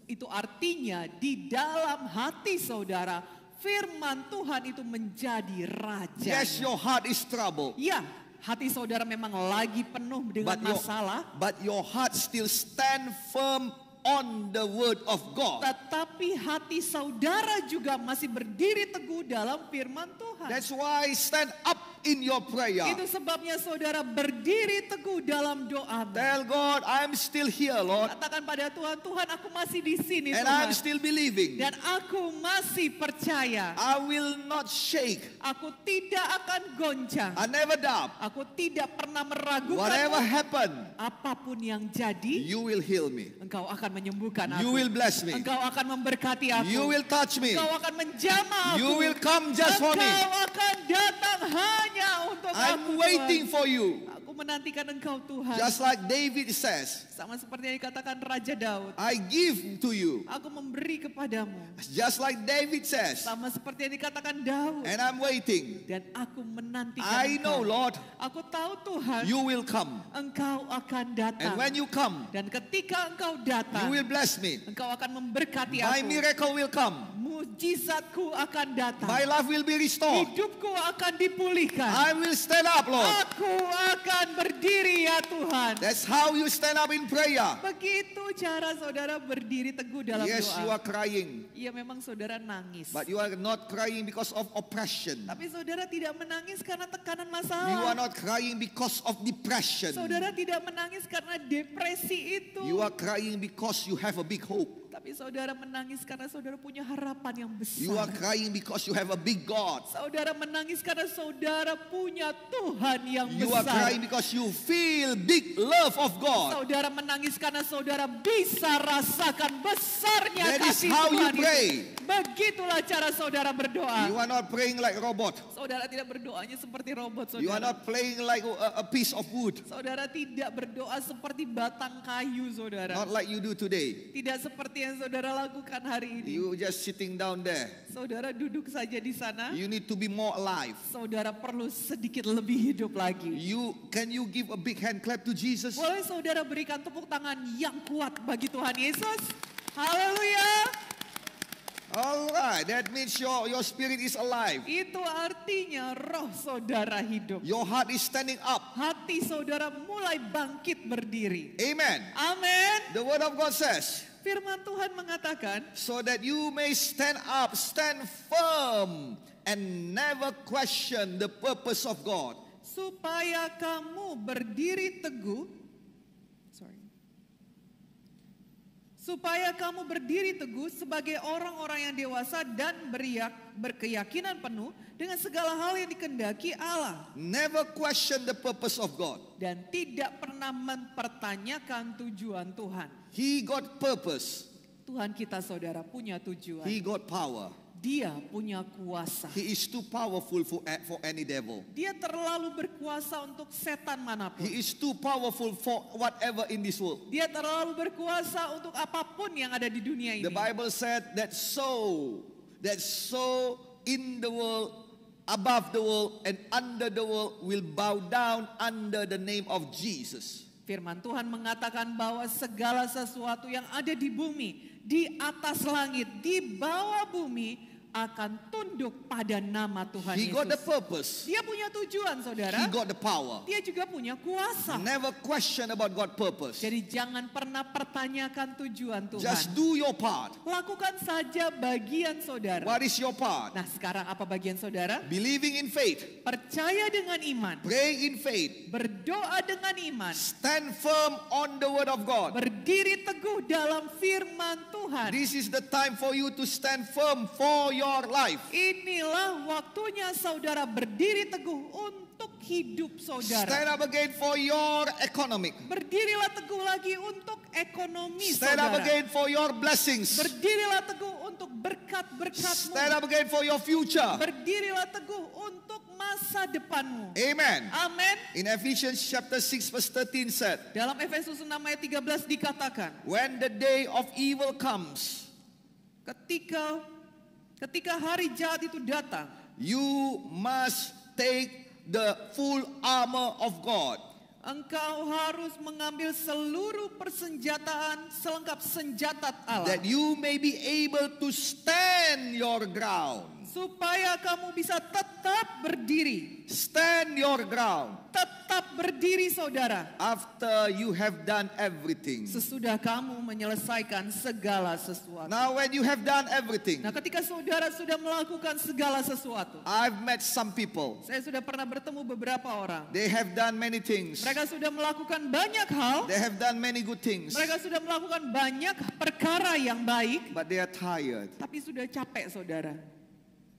Itu artinya di dalam hati saudara, firman Tuhan itu menjadi raja. Yes, your heart is troubled. Ya, hati saudara memang lagi penuh dengan masalah. But your heart still stand firm on the word of God. Tetapi hati saudara juga masih berdiri teguh dalam firman Tuhan. That's why stand up in your prayer. Itu sebabnya saudara berdiri teguh dalam doa. Tell God, I'm still here, Lord. Katakan pada Tuhan, Tuhan aku masih di sini, And Tuhan. I'm still believing. Dan aku masih percaya. I will not shake. Aku tidak akan goncang. I never doubt. Aku tidak pernah meragukan. Whatever happened, Apapun yang jadi, you will heal me. Engkau akan menyembuhkan aku. You will bless me. Engkau akan memberkati aku. You will touch me. Engkau akan menjamah aku. You will come just for me. Engkau akan datang hanya untuk aku, I'm waiting Tuhan. for you. Aku menantikan Engkau, Tuhan. Just like David says, Sama seperti yang dikatakan Raja Daud. I give to you. Aku memberi kepadamu. Just like David says, Sama seperti yang dikatakan Daud. and I'm waiting. Dan aku menantikan I know, Engkau. Lord, Aku tahu, Tuhan, you will come. Engkau akan datang. And when you come, Dan ketika Engkau you datang, will bless me. Engkau akan memberkati My aku. miracle will come. Mujizatku akan datang. My life will be restored. Hidupku akan dipulihkan. I will stand up, Lord. Aku akan berdiri, ya Tuhan. That's how you stand up in prayer. Begitu cara saudara berdiri teguh dalam Yes, you doa. are crying, Iya, memang saudara nangis. but you are not crying because of oppression. Tapi saudara tidak menangis karena tekanan You are masalah. not crying because of depression. Saudara tidak menangis karena depresi itu. You are crying because you have a big hope. Tapi saudara menangis karena saudara punya harapan yang You are besar. crying because you have a big God. Saudara menangis karena saudara punya Tuhan yang You are besar. crying because you feel big love of God. Saudara menangis karena saudara bisa rasakan besarnya That is kasih how you Tuhan pray. itu. Begitulah cara saudara berdoa. You are not praying like robot. Saudara tidak berdoanya seperti robot, You are saudara. not playing like a piece of wood. Saudara tidak berdoa seperti batang kayu, saudara. Not like you do today. Tidak seperti yang saudara lakukan hari ini. You just sitting down there. Saudara duduk saja di sana. You need to be more alive. Saudara perlu sedikit lebih hidup lagi. Can you give a big hand clap to Jesus? Boleh saudara berikan tepuk tangan yang kuat bagi Tuhan Yesus? Haleluya. All right, that means your spirit is alive. Itu artinya roh saudara hidup. Your heart is standing up. Hati saudara mulai bangkit berdiri. Amen. Amin. The word of God says, Firman Tuhan mengatakan, so that you may stand up, stand firm, and never question the purpose of God. supaya kamu berdiri teguh. Supaya kamu berdiri teguh sebagai orang-orang yang dewasa dan berkeyakinan penuh dengan segala hal yang dikehendaki Allah. Never question the purpose of God. Dan tidak pernah mempertanyakan tujuan Tuhan. He got purpose. Tuhan kita saudara punya tujuan. He got power. Dia punya kuasa. He is too powerful for any devil. Dia terlalu berkuasa untuk setan manapun. He is too powerful for whatever in this world. Dia terlalu berkuasa untuk apapun yang ada di dunia ini. The Bible said that so in the world, above the world and under the world will bow down under the name of Jesus. Firman Tuhan mengatakan bahwa segala sesuatu yang ada di bumi, di atas langit, di bawah bumi akan tunduk pada nama Tuhan He Yesus. got the purpose. Dia punya tujuan, saudara. He got the power. Dia juga punya kuasa. Never question about God's purpose. Jadi jangan pernah pertanyakan tujuan Tuhan. Just do your part. Lakukan saja bagian saudara. What is your part? Nah, sekarang apa bagian saudara? Believing in faith. Percaya dengan iman. Pray in faith. Berdoa dengan iman. Stand firm on the word of God. Berdiri teguh dalam firman Tuhan. This is the time for you to stand firm for your life. Inilah waktunya saudara berdiri teguh untuk hidup saudara. Stand up again for your economic. Berdirilah teguh lagi untuk ekonomi Stand up saudara. again for your blessings. Berdirilah teguh untuk berkat-berkatmu. Stand up again for your future. Berdirilah teguh untuk masa depanmu. Amen. Amin. In Ephesians chapter 6 verse 13 said, Dalam Efesus 6 ayat 13 dikatakan, when the day of evil comes, ketika hari jahat itu datang, you must take the full armor of God. engkau harus mengambil seluruh persenjataan selengkap senjata Allah. That you may be able to stand your ground. Supaya kamu bisa tetap berdiri. Stand your ground. Tetap berdiri saudara. After you have done everything. Sesudah kamu menyelesaikan segala sesuatu. Now when you have done everything. Nah, ketika saudara sudah melakukan segala sesuatu. I've met some people. Saya sudah pernah bertemu beberapa orang. They have done many things. Mereka sudah melakukan banyak hal. They have done many good things. Mereka sudah melakukan banyak perkara yang baik. But they are tired. Tapi sudah capek saudara.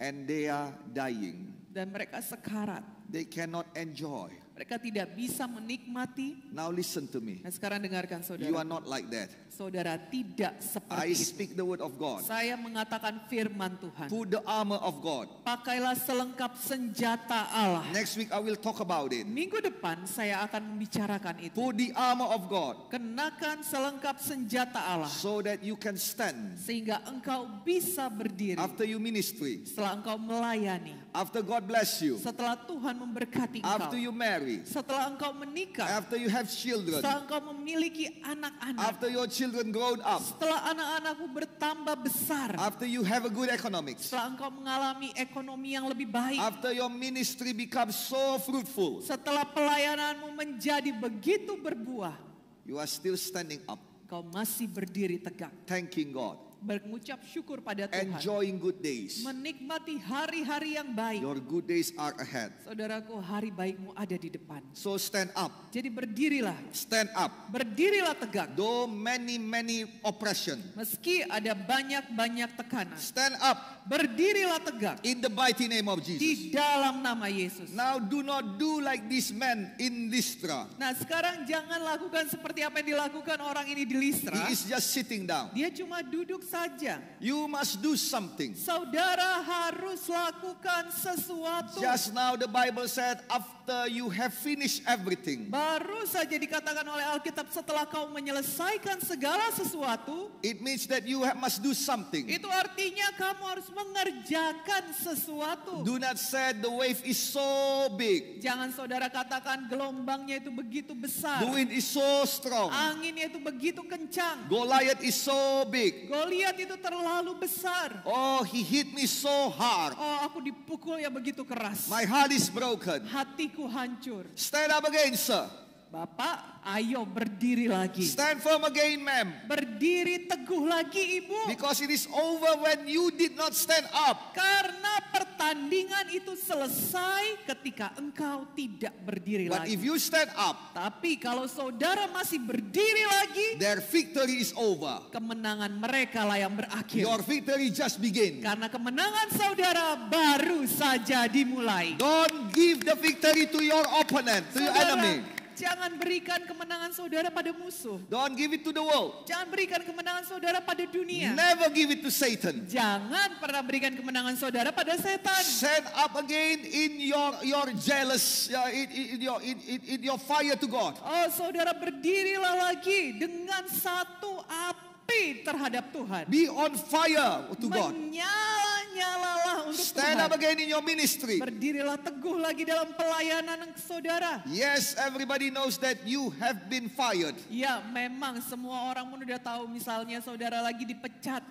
And they are dying. Dan mereka sekarat. They cannot enjoy. Mereka tidak bisa menikmati. Now listen to me. Nah, sekarang dengarkan saudara. You are not like that. Saudara tidak I seperti itu. speak the word of God. Saya mengatakan firman Tuhan. Put the armor of God. Pakailah selengkap senjata Allah. Next week I will talk about it. Minggu depan saya akan membicarakan itu. Put the armor of God. Kenakan selengkap senjata Allah. So that you can stand. Sehingga engkau bisa berdiri. After you ministry. Setelah engkau melayani. After God bless you. Setelah Tuhan memberkati engkau. After you marry. Setelah engkau menikah. After you have children. Setelah engkau memiliki anak-anak. After your children grown up. Setelah anak-anakmu bertambah besar. After you have a good economics. Setelah engkau mengalami ekonomi yang lebih baik. After your ministry becomes so fruitful. Setelah pelayananmu menjadi begitu berbuah. You are still standing up. Kau masih berdiri tegak. Thanking God. Mengucap syukur pada Tuhan. Enjoying good days. Menikmati hari-hari yang baik. Your good days are ahead. Saudaraku, hari baikmu ada di depan. So stand up. Jadi berdirilah. Stand up. Berdirilah tegak. Though many oppression. Meski ada banyak tekanan. Stand up. Berdirilah tegak. In the mighty name of Di Jesus. dalam nama Yesus. Now do not do like this man in Lystra. Nah, sekarang jangan lakukan seperti apa yang dilakukan orang ini di Listra. He is just sitting down. Dia cuma duduk saja. You must do something. Saudara harus lakukan sesuatu. Just now the Bible said after you have finished everything. Baru saja dikatakan oleh Alkitab setelah kau menyelesaikan segala sesuatu. It means that you must do something. Itu artinya kamu harus mengerjakan sesuatu. Do not say the wave is so big. Jangan saudara katakan gelombangnya itu begitu besar. The wind is so strong. Anginnya itu begitu kencang. Goliath is so big. Goliat itu terlalu besar. Oh, he hit me so hard. Oh, aku dipukul ya begitu keras. My heart is broken. Hatiku hancur. Stand up again, sir. Bapak, ayo berdiri lagi. Stand firm again, ma'am. Berdiri teguh lagi, Ibu. Because it is over when you did not stand up. Karena pertandingan itu selesai ketika engkau tidak berdiri But lagi. if you stand up, Tapi kalau saudara masih berdiri lagi, their victory is over. kemenangan mereka lah yang berakhir. Your victory just begin. Karena kemenangan saudara baru saja dimulai. Don't give the victory to your opponent, to your Saudara, enemy. Jangan berikan kemenangan saudara pada musuh. Don't give it to the world. Jangan berikan kemenangan saudara pada dunia. Never give it to Satan. Jangan pernah berikan kemenangan saudara pada setan. Stand up again in your jealous, in your fire to God. Oh, saudara berdirilah lagi dengan satu api terhadap Tuhan. Be on fire to God. Menyala-nyalalah untuk Stand Tuhan. up again in your ministry. Berdirilah teguh lagi dalam pelayanan saudara. Yes, everybody knows that you have been fired. Ya, memang semua orang pun udah tahu misalnya saudara lagi dipecat.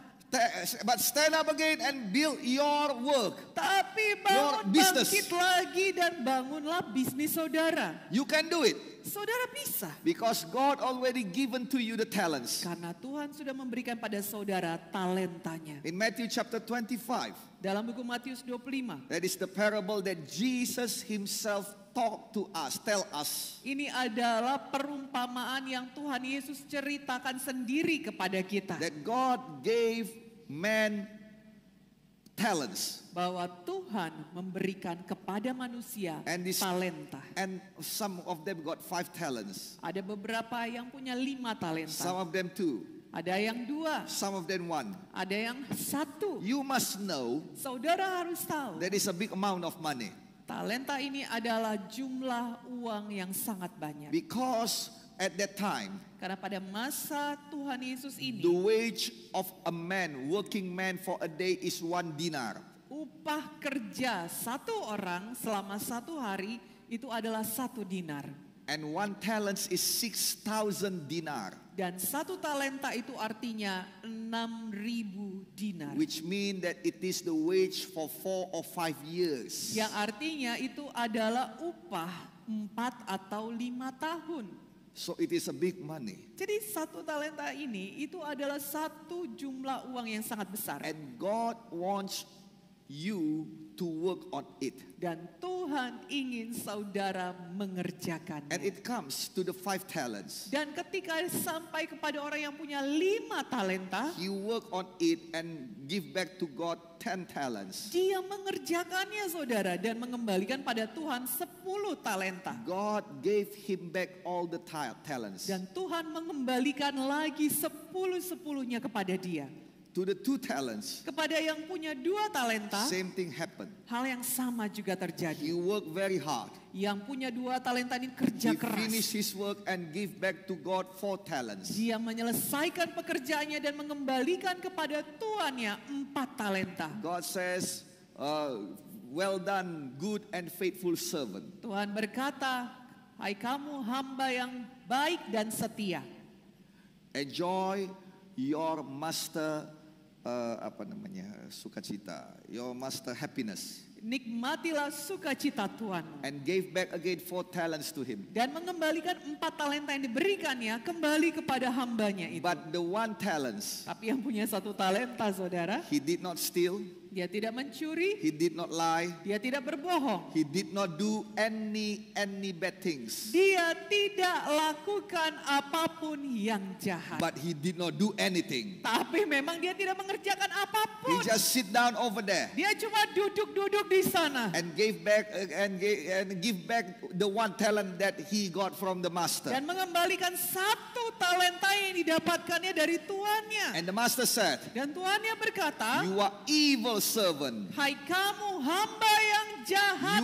But stand up again and build your work. Tapi Your business. bangkit lagi dan bangunlah bisnis saudara. You can do it Saudara bisa. because God already given to you the talents. Karena Tuhan sudah memberikan pada saudara talentanya. In Matthew chapter 25, Dalam buku Matius 25. that is the parable that Jesus himself tell us. Ini adalah perumpamaan yang Tuhan Yesus ceritakan sendiri kepada kita. That God gave man talents. Bahwa Tuhan memberikan kepada manusia And this- talenta. And some of them got 5 talents. Ada beberapa yang punya 5 talenta. Some of them 2. Ada yang 2. Some of them 1. Ada yang 1. You must know Saudara harus tahu. that is a big amount of money. Talenta ini adalah jumlah uang yang sangat banyak. Because at that time, Karena pada masa Tuhan Yesus ini, the wage of a man, working man for a day is 1 dinar. upah kerja satu orang selama 1 hari itu adalah 1 dinar. And 1 talent is 6,000 dinar. Dan 1 talenta itu artinya 6.000 dinar. Which mean that it is the wage for 4 or 5 years. Yang artinya itu adalah upah 4 atau 5 tahun. So it is a big money. Jadi 1 talenta ini itu adalah 1 jumlah uang yang sangat besar. And God wants you to work on it. Dan Tuhan ingin saudara mengerjakannya. And it comes to the 5 talents. Dan ketika sampai kepada orang yang punya 5 talenta, You work on it and give back to God 10 talents. dia mengerjakannya saudara dan mengembalikan pada Tuhan 10 talenta. God gave him back all the talents. Dan Tuhan mengembalikan lagi 10-10-nya kepada dia. To the 2 talents, Kepada yang punya 2 talenta, same thing happened. hal yang sama juga terjadi. He worked very hard. Yang punya 2 talenta ini kerja He keras. finished his work and give back to God 4 talents. Dia menyelesaikan pekerjaannya dan mengembalikan kepada tuannya 4 talenta. God says, well done, good and faithful servant. Tuhan berkata, hai kamu hamba yang baik dan setia. Enjoy your master, sukacita, your master happiness. Nikmatilah sukacita Tuhanmu. And gave back again 4 talents to him. Dan mengembalikan 4 talenta yang diberikannya kembali kepada hambanya itu. But the 1 talents, Tapi yang punya 1 talenta saudara, he did not steal, dia tidak mencuri, he did not lie, dia tidak berbohong. he did not do any bad things. Dia tidak lakukan apapun yang jahat. But he did not do anything. Tapi memang dia tidak mengerjakan He apapun. just sit down over there Dia cuma duduk-duduk di sana. and gave back and give back the 1 talent that he got from the master. Dan mengembalikan 1 talenta yang didapatkannya dari tuannya. And the master said, Dan tuannya berkata, "You are evil servant. hai kamu hamba yang jahat.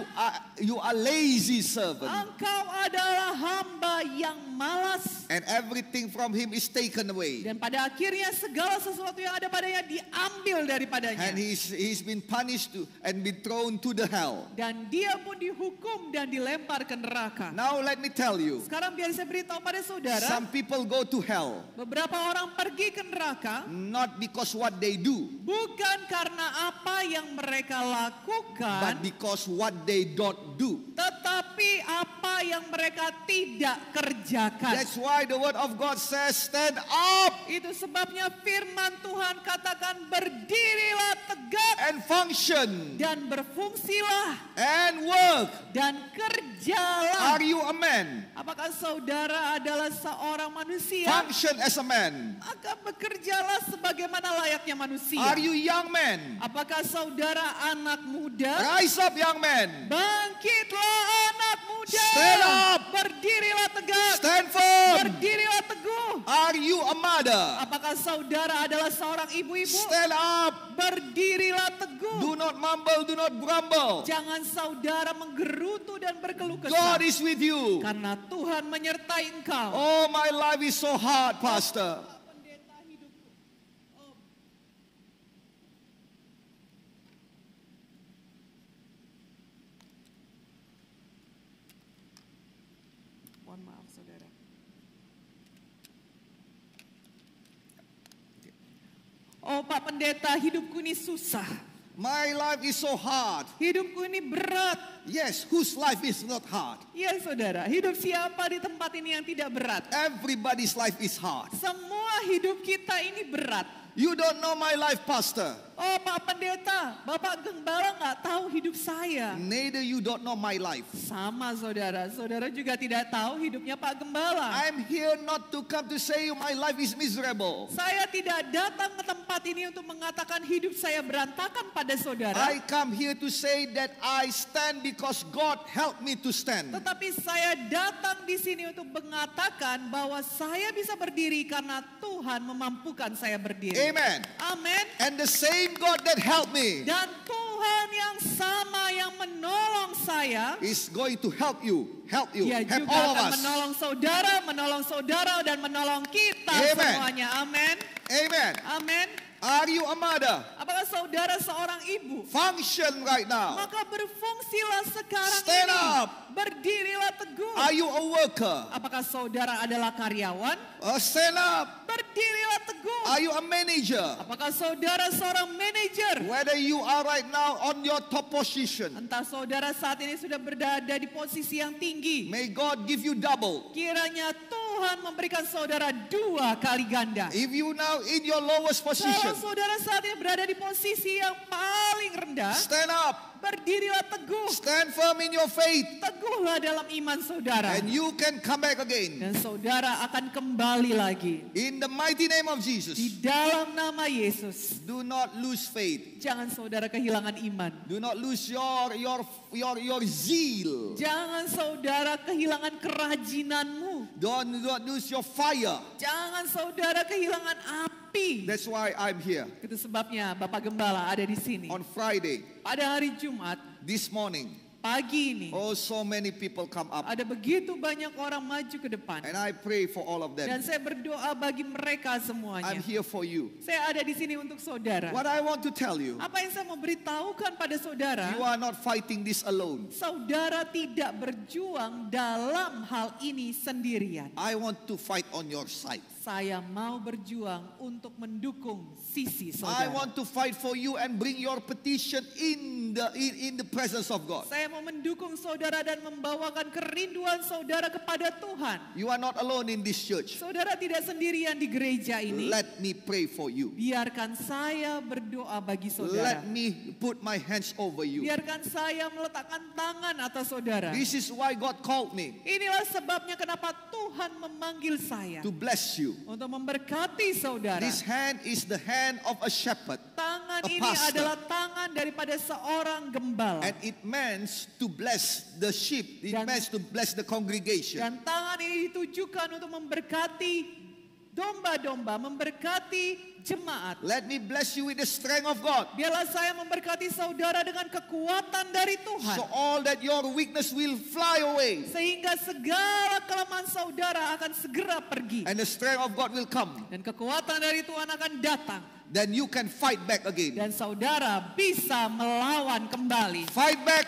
You are lazy servant." Engkau adalah hamba yang malas. And everything from him is taken away. Dan pada akhirnya segala sesuatu yang ada padanya diambil daripadanya. And he's been punished and been thrown to the hell. Dan dia pun dihukum dan dilempar ke neraka. Now let me tell you, Sekarang biar saya beritahu pada saudara, some people go to hell beberapa orang pergi ke neraka not because what they do, bukan karena apa yang mereka lakukan, but because what they don't do. tetapi apa yang mereka tidak kerjakan. That's why the word of God says, stand up Itu sebabnya firman Tuhan katakan berdirilah tegak and function dan berfungsilah and work. dan kerjalah. Are you a man? Apakah saudara adalah seorang manusia? Function as a man. Maka bekerjalah sebagaimana layaknya manusia. Are you young man? Apakah saudara anak muda? Rise up, young man. Bangkitlah anak muda, Stand up. berdirilah tegak, Stand firm. berdirilah teguh. Are you a mother? Apakah saudara adalah seorang ibu-ibu? Stand up. Berdirilah teguh. Do not mumble, do not grumble. Jangan saudara menggerutu dan berkeluh God kesah. is with you. Karena Tuhan menyertai engkau. Oh, my life is so hard, Pastor. Pendeta hidupku. Mohon maaf saudara. Oh Pak Pendeta, hidupku ini susah. My life is so hard. Hidupku ini berat. Yes, whose life is not hard? Ya saudara, hidup siapa di tempat ini yang tidak berat? Everybody's life is hard. Semua hidup kita ini berat. You don't know my life, Pastor. Oh Pak Pendeta, Bapak Gembala nggak tahu hidup saya. Neither you don't know my life. Sama saudara, saudara juga tidak tahu hidupnya Pak Gembala. I'm here not to come to say my life is miserable. Saya tidak datang ke tempat ini untuk mengatakan hidup saya berantakan pada saudara. I come here to say that I stand because God helped me to stand. Tetapi saya datang di sini untuk mengatakan bahwa saya bisa berdiri karena Tuhan memampukan saya berdiri. Amen. Amin. And the same God that helped me Dan Tuhan yang sama yang menolong saya, is going to help you, help Dia help juga all of akan us. menolong saudara dan menolong kita Amen. semuanya. Amin. Amen. Amin. Are you a mother? Apakah saudara seorang ibu? Function right now. Maka berfungsilah sekarang Stand ini. up. Berdirilah teguh. Are you a worker? Apakah saudara adalah karyawan? Stand up. Berdirilah teguh. Are you a manager? Apakah saudara seorang manajer? Whether you are right now on your top position, Entah saudara saat ini sudah berada di posisi yang tinggi. may God give you double. Kiranya Tuhan memberikan saudara 2 kali ganda. If you now in your lowest Kalau position, saudara saat ini berada di posisi yang paling rendah, stand up. berdirilah teguh. Stand firm in your faith. Teguhlah dalam iman saudara. And you can come back again. Dan saudara akan kembali lagi. In the mighty name of Di Jesus. dalam nama Yesus. Do not lose faith. Jangan saudara kehilangan iman. Do not lose your zeal. Jangan saudara kehilangan kerajinanmu. Don't lose your fire. Jangan saudara kehilangan api. That's why I'm here. Itu sebabnya Bapak Gembala ada di sini. On Friday, Pada hari Jumat, this morning, pagi ini, oh, so many people come up. ada begitu banyak orang maju ke depan. And I pray for all of Dan them. saya berdoa bagi mereka I'm semuanya. here for you. Saya ada di sini untuk saudara. What I want to tell you, Apa yang saya mau beritahukan pada saudara? you are not fighting this alone. Saudara tidak berjuang dalam hal ini sendirian. I want to fight on your side. Saya mau berjuang untuk mendukung sisi I saudara. want to fight for you and bring your petition in the presence of God. Saya mau mendukung saudara dan membawakan kerinduan saudara kepada Tuhan. You are not alone in this church. Saudara tidak sendirian di gereja ini. Let me pray for you. Biarkan saya berdoa bagi Let saudara. me put my hands over you. Biarkan saya meletakkan tangan atas saudara. This is why God called me Inilah sebabnya kenapa Tuhan memanggil saya to bless you. untuk memberkati saudara. This hand is the hand of a shepherd, Tangan a ini pastor. adalah tangan daripada seorang gembala. and it means to bless the sheep. It Dan- means to bless the congregation. Dan tangan ini ditujukan untuk memberkati domba-domba, memberkati jemaat. Let me bless you with the strength of God, Biarlah saya memberkati saudara dengan kekuatan dari Tuhan. so all that your weakness will fly away, Sehingga segala kelemahan saudara akan segera pergi. and the strength of God will come. Dan kekuatan dari Tuhan akan datang. Then you can fight back again. Dan saudara bisa melawan kembali. Fight back,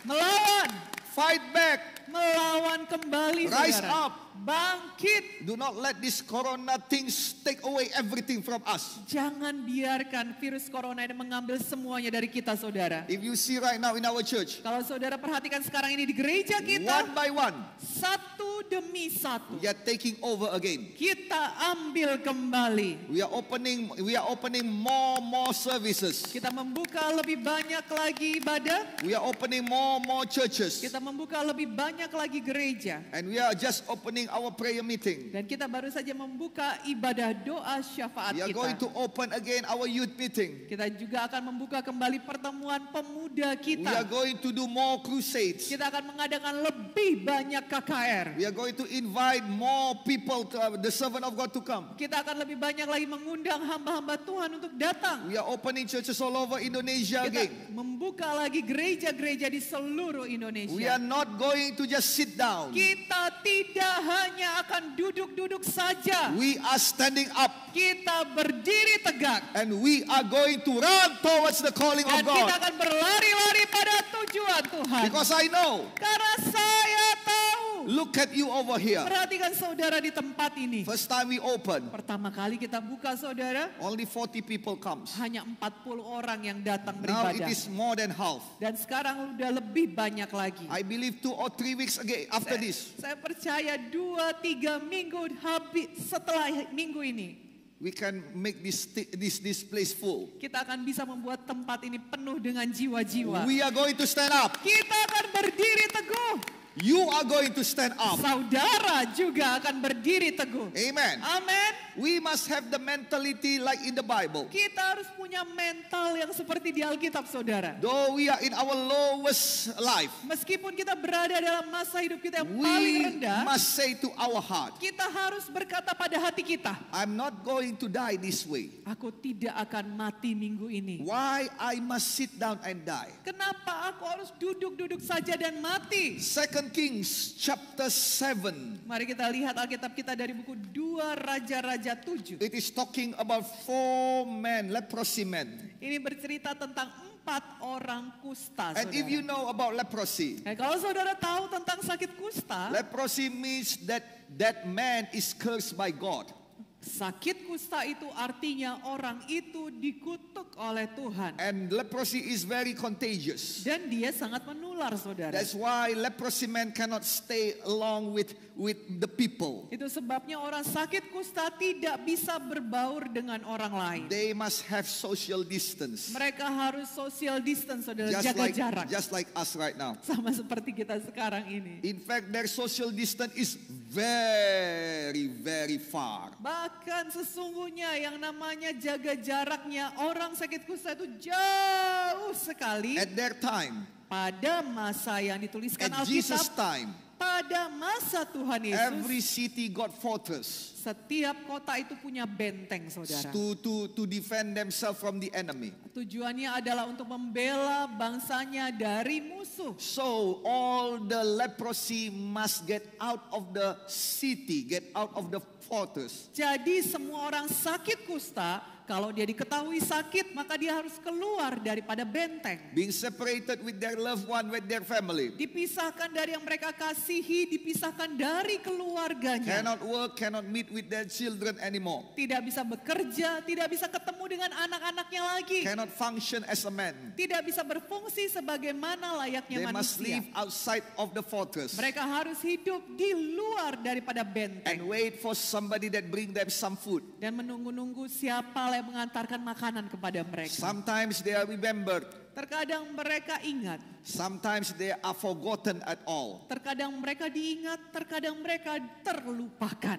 Melawan. fight back. Melawan kembali Rise saudara. up. Bangkit. Do not let this corona things take away everything from us. Jangan biarkan virus corona ini mengambil semuanya dari kita saudara. If you see right now in our church, Kalau saudara perhatikan sekarang ini di gereja one kita, by one, satu demi satu, we are taking over again. kita ambil kembali. We are opening more services. Kita membuka lebih banyak lagi ibadah. We are opening more churches. Kita membuka lebih banyak lagi gereja. And we are just opening opening our prayer meeting. Dan kita baru saja membuka ibadah doa syafaat We are going to kita. open again our youth meeting. Kita juga akan membuka kembali pertemuan pemuda We are kita. going to do more crusades. Kita akan mengadakan lebih banyak KKR. We are going to invite more people, the servant of God, to come. Kita akan lebih banyak lagi mengundang hamba-hamba Tuhan untuk datang. We are opening churches all over Indonesia Kita again. membuka lagi gereja-gereja di seluruh We Indonesia. are not going to just sit down. Kita tidak hanya akan duduk-duduk saja. We are standing up Kita berdiri tegak. and we are going to run towards the calling of Dan kita God. akan berlari-lari pada tujuan Tuhan. Because I know, Karena saya tahu. look at you over here. Perhatikan saudara di tempat ini. First time we open, Pertama kali kita buka saudara, only 40 people comes. hanya 40 orang yang datang Now it beribadah. is more than half. Dan sekarang udah lebih banyak lagi. I believe 2 or 3 weeks again after this, Saya percaya 2-3 minggu habis setelah minggu ini, we can make this place full. kita akan bisa membuat tempat ini penuh dengan jiwa-jiwa. We are going to stand up. Kita akan berdiri teguh. You are going to stand up. Saudara juga akan berdiri teguh. Amen. Amin. We must have the mentality like in the Bible. Kita harus punya mental yang seperti di Alkitab, saudara. Though we are in our lowest life, Meskipun kita berada dalam masa hidup kita yang paling we rendah, must say to our heart, kita harus berkata pada hati kita, I'm not going to die this way. aku tidak akan mati minggu ini. Why I must sit down and die? Kenapa aku harus duduk-duduk saja dan mati? 2 Kings chapter 7. Mari kita lihat Alkitab kita dari buku 2 Raja-Raja 7. It is talking about 4 men, leprosy men. Ini bercerita tentang 4 orang kusta, And if you saudara. know about leprosy, Nah, kalau saudara tahu tentang sakit kusta, leprosy means that man is cursed by God. sakit kusta itu artinya orang itu dikutuk oleh Tuhan. And leprosy is very contagious. Dan dia sangat menular, saudara. That's why leprosy men cannot stay along with the people. Itu sebabnya orang sakit kusta tidak bisa berbaur dengan orang lain. They must have social distance. Mereka harus social distance, saudara, Just jaga like, jarak. just like us right now. Sama seperti kita sekarang ini. In fact, their social distance is very, very far. Bahkan sesungguhnya yang namanya jaga jaraknya orang sakit kusta itu jauh sekali. At their time, Pada masa yang dituliskan at Jesus' Alkitab, time, pada masa Tuhan every Yesus, city got fortress setiap kota itu punya benteng, saudara. to defend themselves from the enemy. Tujuannya adalah untuk membela bangsanya dari musuh. So all the leprosy must get out of the city, get out of the fortress. Jadi semua orang sakit kusta, kalau dia diketahui sakit, maka dia harus keluar daripada benteng. Being separated with their loved one, with their family. Dipisahkan dari yang mereka kasihi, dipisahkan dari keluarganya. Cannot work, cannot meet with their children anymore. Tidak bisa bekerja, tidak bisa ketemu dengan anak-anaknya lagi. Cannot function as a man. Tidak bisa berfungsi sebagaimana layaknya They must manusia. live outside of the fortress Mereka harus hidup di luar daripada and benteng. wait for somebody that bring them some food. Dan menunggu-nunggu siapa yang mengantarkan makanan kepada mereka. Sometimes they are remembered. Terkadang mereka ingat, Sometimes they are forgotten at all. terkadang mereka diingat, terkadang mereka terlupakan.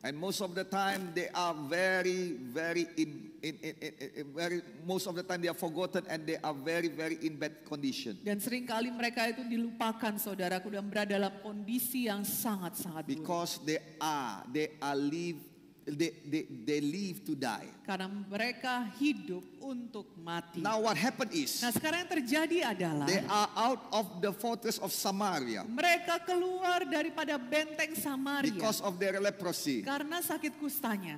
And most of the time they are very most of the time they are forgotten and they are very in bad condition. Dan seringkali mereka itu dilupakan, saudaraku, dan berada dalam kondisi yang sangat-sangat buruk. Because they live to die. Karena mereka hidup untuk mati. Now what happened is Nah, sekarang yang terjadi adalah they are out of the fortress of Samaria mereka keluar daripada benteng Samaria because of their leprosy, karena sakit kustanya.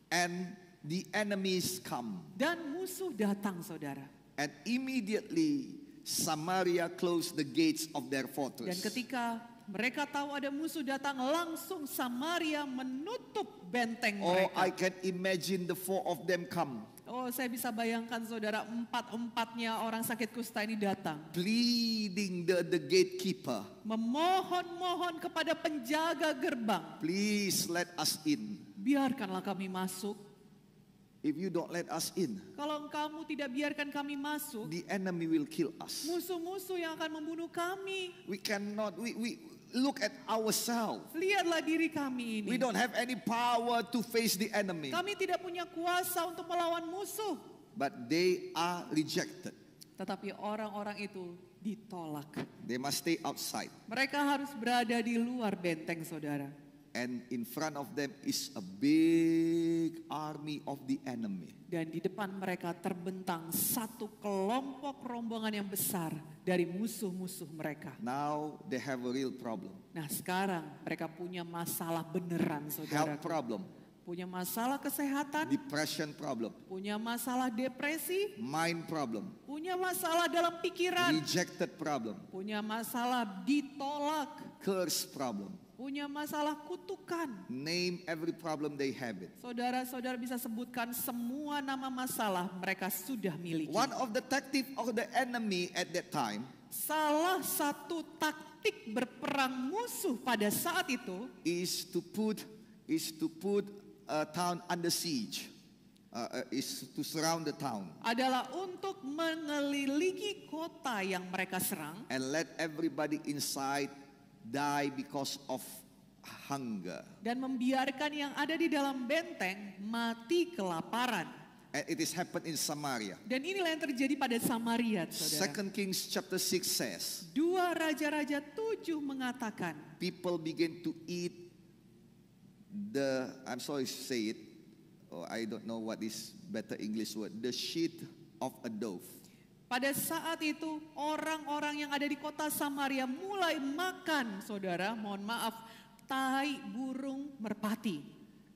and the enemies come, Dan musuh datang, saudara. and immediately Samaria closed the gates of their Dan fortress. ketika mereka tahu ada musuh datang, langsung Samaria menutup benteng Oh, I mereka. can imagine the 4 of them come, Oh, saya bisa bayangkan, saudara, 4-4-nya orang sakit kusta ini datang. pleading the gatekeeper, Memohon-mohon kepada penjaga gerbang. please let us in. Biarkanlah kami masuk. If you don't let us in, Kalau kamu tidak biarkan kami masuk, the enemy will kill us. musuh-musuh yang akan membunuh kami. We cannot, look at ourselves. Lihatlah diri kami ini. We don't have any power to face the enemy, Kami tidak punya kuasa untuk melawan musuh. but they are rejected. Tetapi orang-orang itu ditolak. They must stay outside. Mereka harus berada di luar benteng, saudara. And in front of them is a big army of the enemy. Dan di depan mereka terbentang satu kelompok rombongan yang besar dari musuh-musuh mereka. Now they have a real problem. Nah sekarang mereka punya masalah beneran, saudara. Health problem, Punya masalah kesehatan, depression problem, punya masalah depresi, mind problem, punya masalah dalam pikiran, rejected problem, punya masalah ditolak, curse problem. punya masalah kutukan. Name every problem they have it. Saudara-saudara bisa sebutkan semua nama masalah mereka sudah miliki. One of the tactics of the enemy at that time Salah satu taktik berperang musuh pada saat itu is to put a town under siege. Is to surround the town adalah untuk mengelilingi kota yang mereka serang and let everybody inside die because of hunger. dan membiarkan yang ada di dalam benteng mati kelaparan. And it is happened in Samaria. Dan inilah yang terjadi pada Samaria, saudara. 2 Kings chapter 6 says, 2 Raja-Raja 7 mengatakan, people begin to eat I'm sorry to say it, I don't know what is better English word, the shit of a dove. pada saat itu orang-orang yang ada di kota Samaria mulai makan, saudara, mohon maaf, tai burung merpati.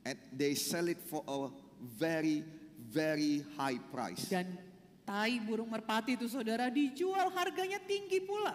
And they sell it for a very, very high price. Dan tai burung merpati itu, saudara, dijual harganya tinggi pula.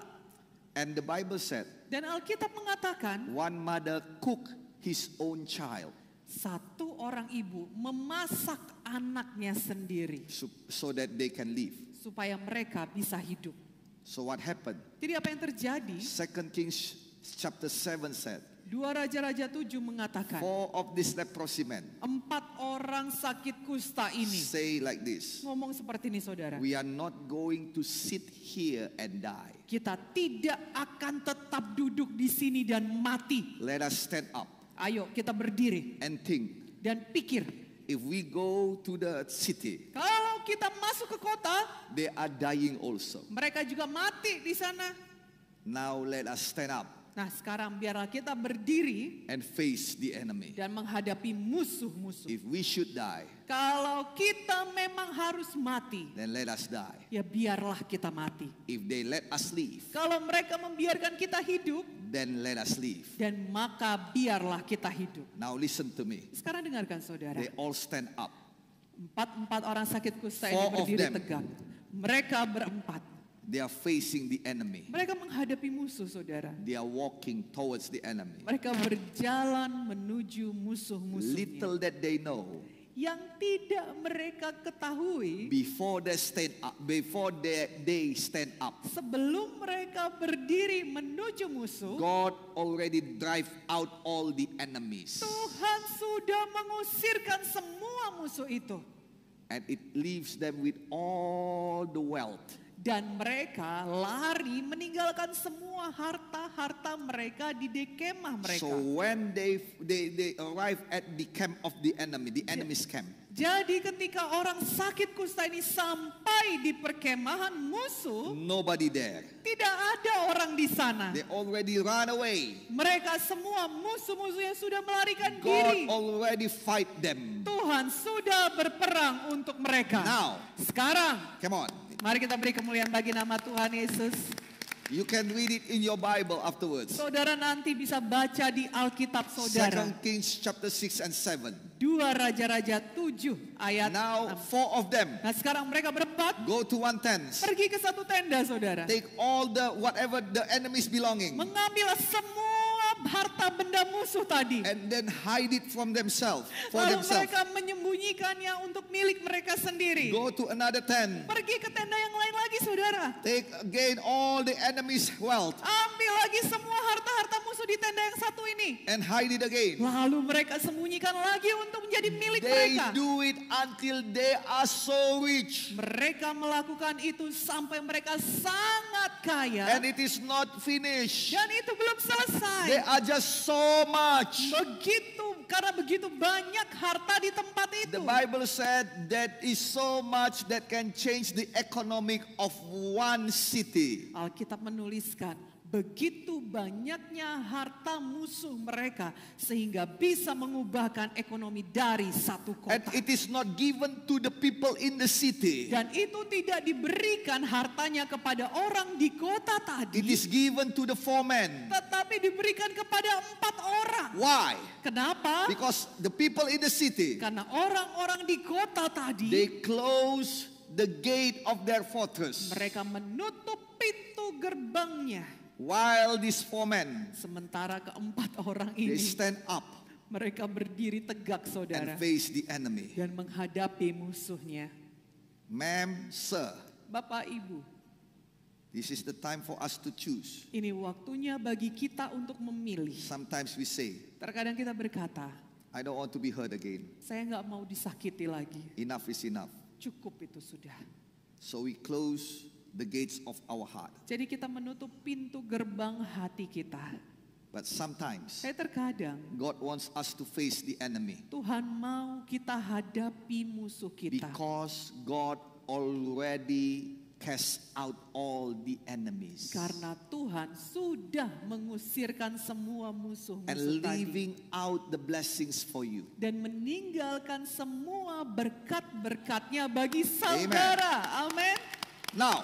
And the Bible said, Dan Alkitab mengatakan, one mother cooked his own child satu orang ibu memasak anaknya sendiri so that they can live. supaya mereka bisa hidup. So what happened? Jadi apa yang terjadi? 2 Kings chapter 7 said, 2 Raja-Raja 7 mengatakan, 4 of these leprosy men 4 orang sakit kusta ini say like this, ngomong seperti ini, saudara. we are not going to sit here and die. Kita tidak akan tetap duduk di sini dan mati. Let us stand up Ayo kita berdiri and think. dan pikir. If we go to the city, Kalau kita masuk ke kota, they are dying also. mereka juga mati di sana. Now let us stand up Nah sekarang biarlah kita berdiri and face the enemy. dan menghadapi musuh-musuh. If we should die, Kalau kita memang harus mati, then let us die. ya biarlah kita mati. If they let us live, Kalau mereka membiarkan kita hidup, then let us live. dan maka biarlah kita hidup. Now listen to me. Sekarang dengarkan, saudara. They all stand up. 4 orang sakit kusta ini 4 of berdiri them. tegak. Mereka berempat. They are facing the enemy. Mereka menghadapi musuh, saudara. They are walking towards the enemy. Mereka berjalan menuju musuh-musuhnya. Little that they know, Yang tidak mereka ketahui, before they stand up, sebelum mereka berdiri menuju musuh, God already drive out all the enemies. Tuhan sudah mengusirkan semua musuh itu. And it leaves them with all the wealth. Dan mereka lari meninggalkan semua harta-harta mereka di kemah mereka. So when they arrive at the camp of the enemy's camp, Jadi ketika orang sakit kusta ini sampai di perkemahan musuh, nobody there. tidak ada orang di sana. They already run away. Mereka semua musuh-musuhnya sudah melarikan God diri. already fight them. Tuhan sudah berperang untuk mereka. Now, Sekarang, come on. mari kita beri kemuliaan bagi nama Tuhan Yesus. You can read it in your Bible afterwards. Saudara nanti bisa baca di Alkitab saudara. 2 Kings chapter 6 and 7. 2 Raja-Raja 7 ayat Now 6. 4 of them Nah sekarang mereka berempat go to one tent. pergi ke satu tenda, saudara. Take all the whatever the enemy's belonging. Mengambil semua harta benda musuh tadi. And then hide it from themselves. For Lalu themselves. mereka menyembunyikannya untuk milik mereka sendiri. Go to another tent. Pergi ke tenda yang lain lagi, saudara. Take again all the enemy's wealth. Ambil lagi semua harta-harta musuh masuk di tenda yang satu ini. and hide it again. Lalu mereka sembunyikan lagi untuk menjadi milik They mereka. do it until they are so rich. Mereka melakukan itu sampai mereka sangat kaya. And it is not finished. Dan itu belum selesai. They are just so much. Karena begitu banyak harta di tempat itu. The Bible said that is so much that can change the economic of one city. Alkitab menuliskan, begitu banyaknya harta musuh mereka sehingga bisa mengubahkan ekonomi dari satu And kota. it is not given to the people in the city. Dan itu tidak diberikan hartanya kepada orang di kota It tadi, is given to the 4 men. tetapi diberikan kepada 4 orang. Why? Kenapa? Because the people in the city, Karena orang-orang di kota tadi, they close the gate of their fortress. mereka menutup pintu gerbangnya. While these 4 men, Sementara keempat orang they ini, stand up mereka berdiri tegak, and saudara, face the enemy. dan menghadapi musuhnya. Ma'am, sir, Bapak, Ibu, this is the time for us to choose. ini waktunya bagi kita untuk memilih. Sometimes we say, Terkadang kita berkata, I don't want to be hurt again. saya nggak mau disakiti lagi. Enough is enough. Cukup itu sudah. So we close the gates of our heart. Jadi kita menutup pintu gerbang hati kita. But sometimes Terkadang God wants us to face the enemy Tuhan mau kita hadapi musuh kita. because God already cast out all the enemies Karena Tuhan sudah mengusirkan semua and musuh-musuh tadi. leaving out the blessings for you. Dan meninggalkan semua berkat-berkatnya bagi saudara. Amin. Now,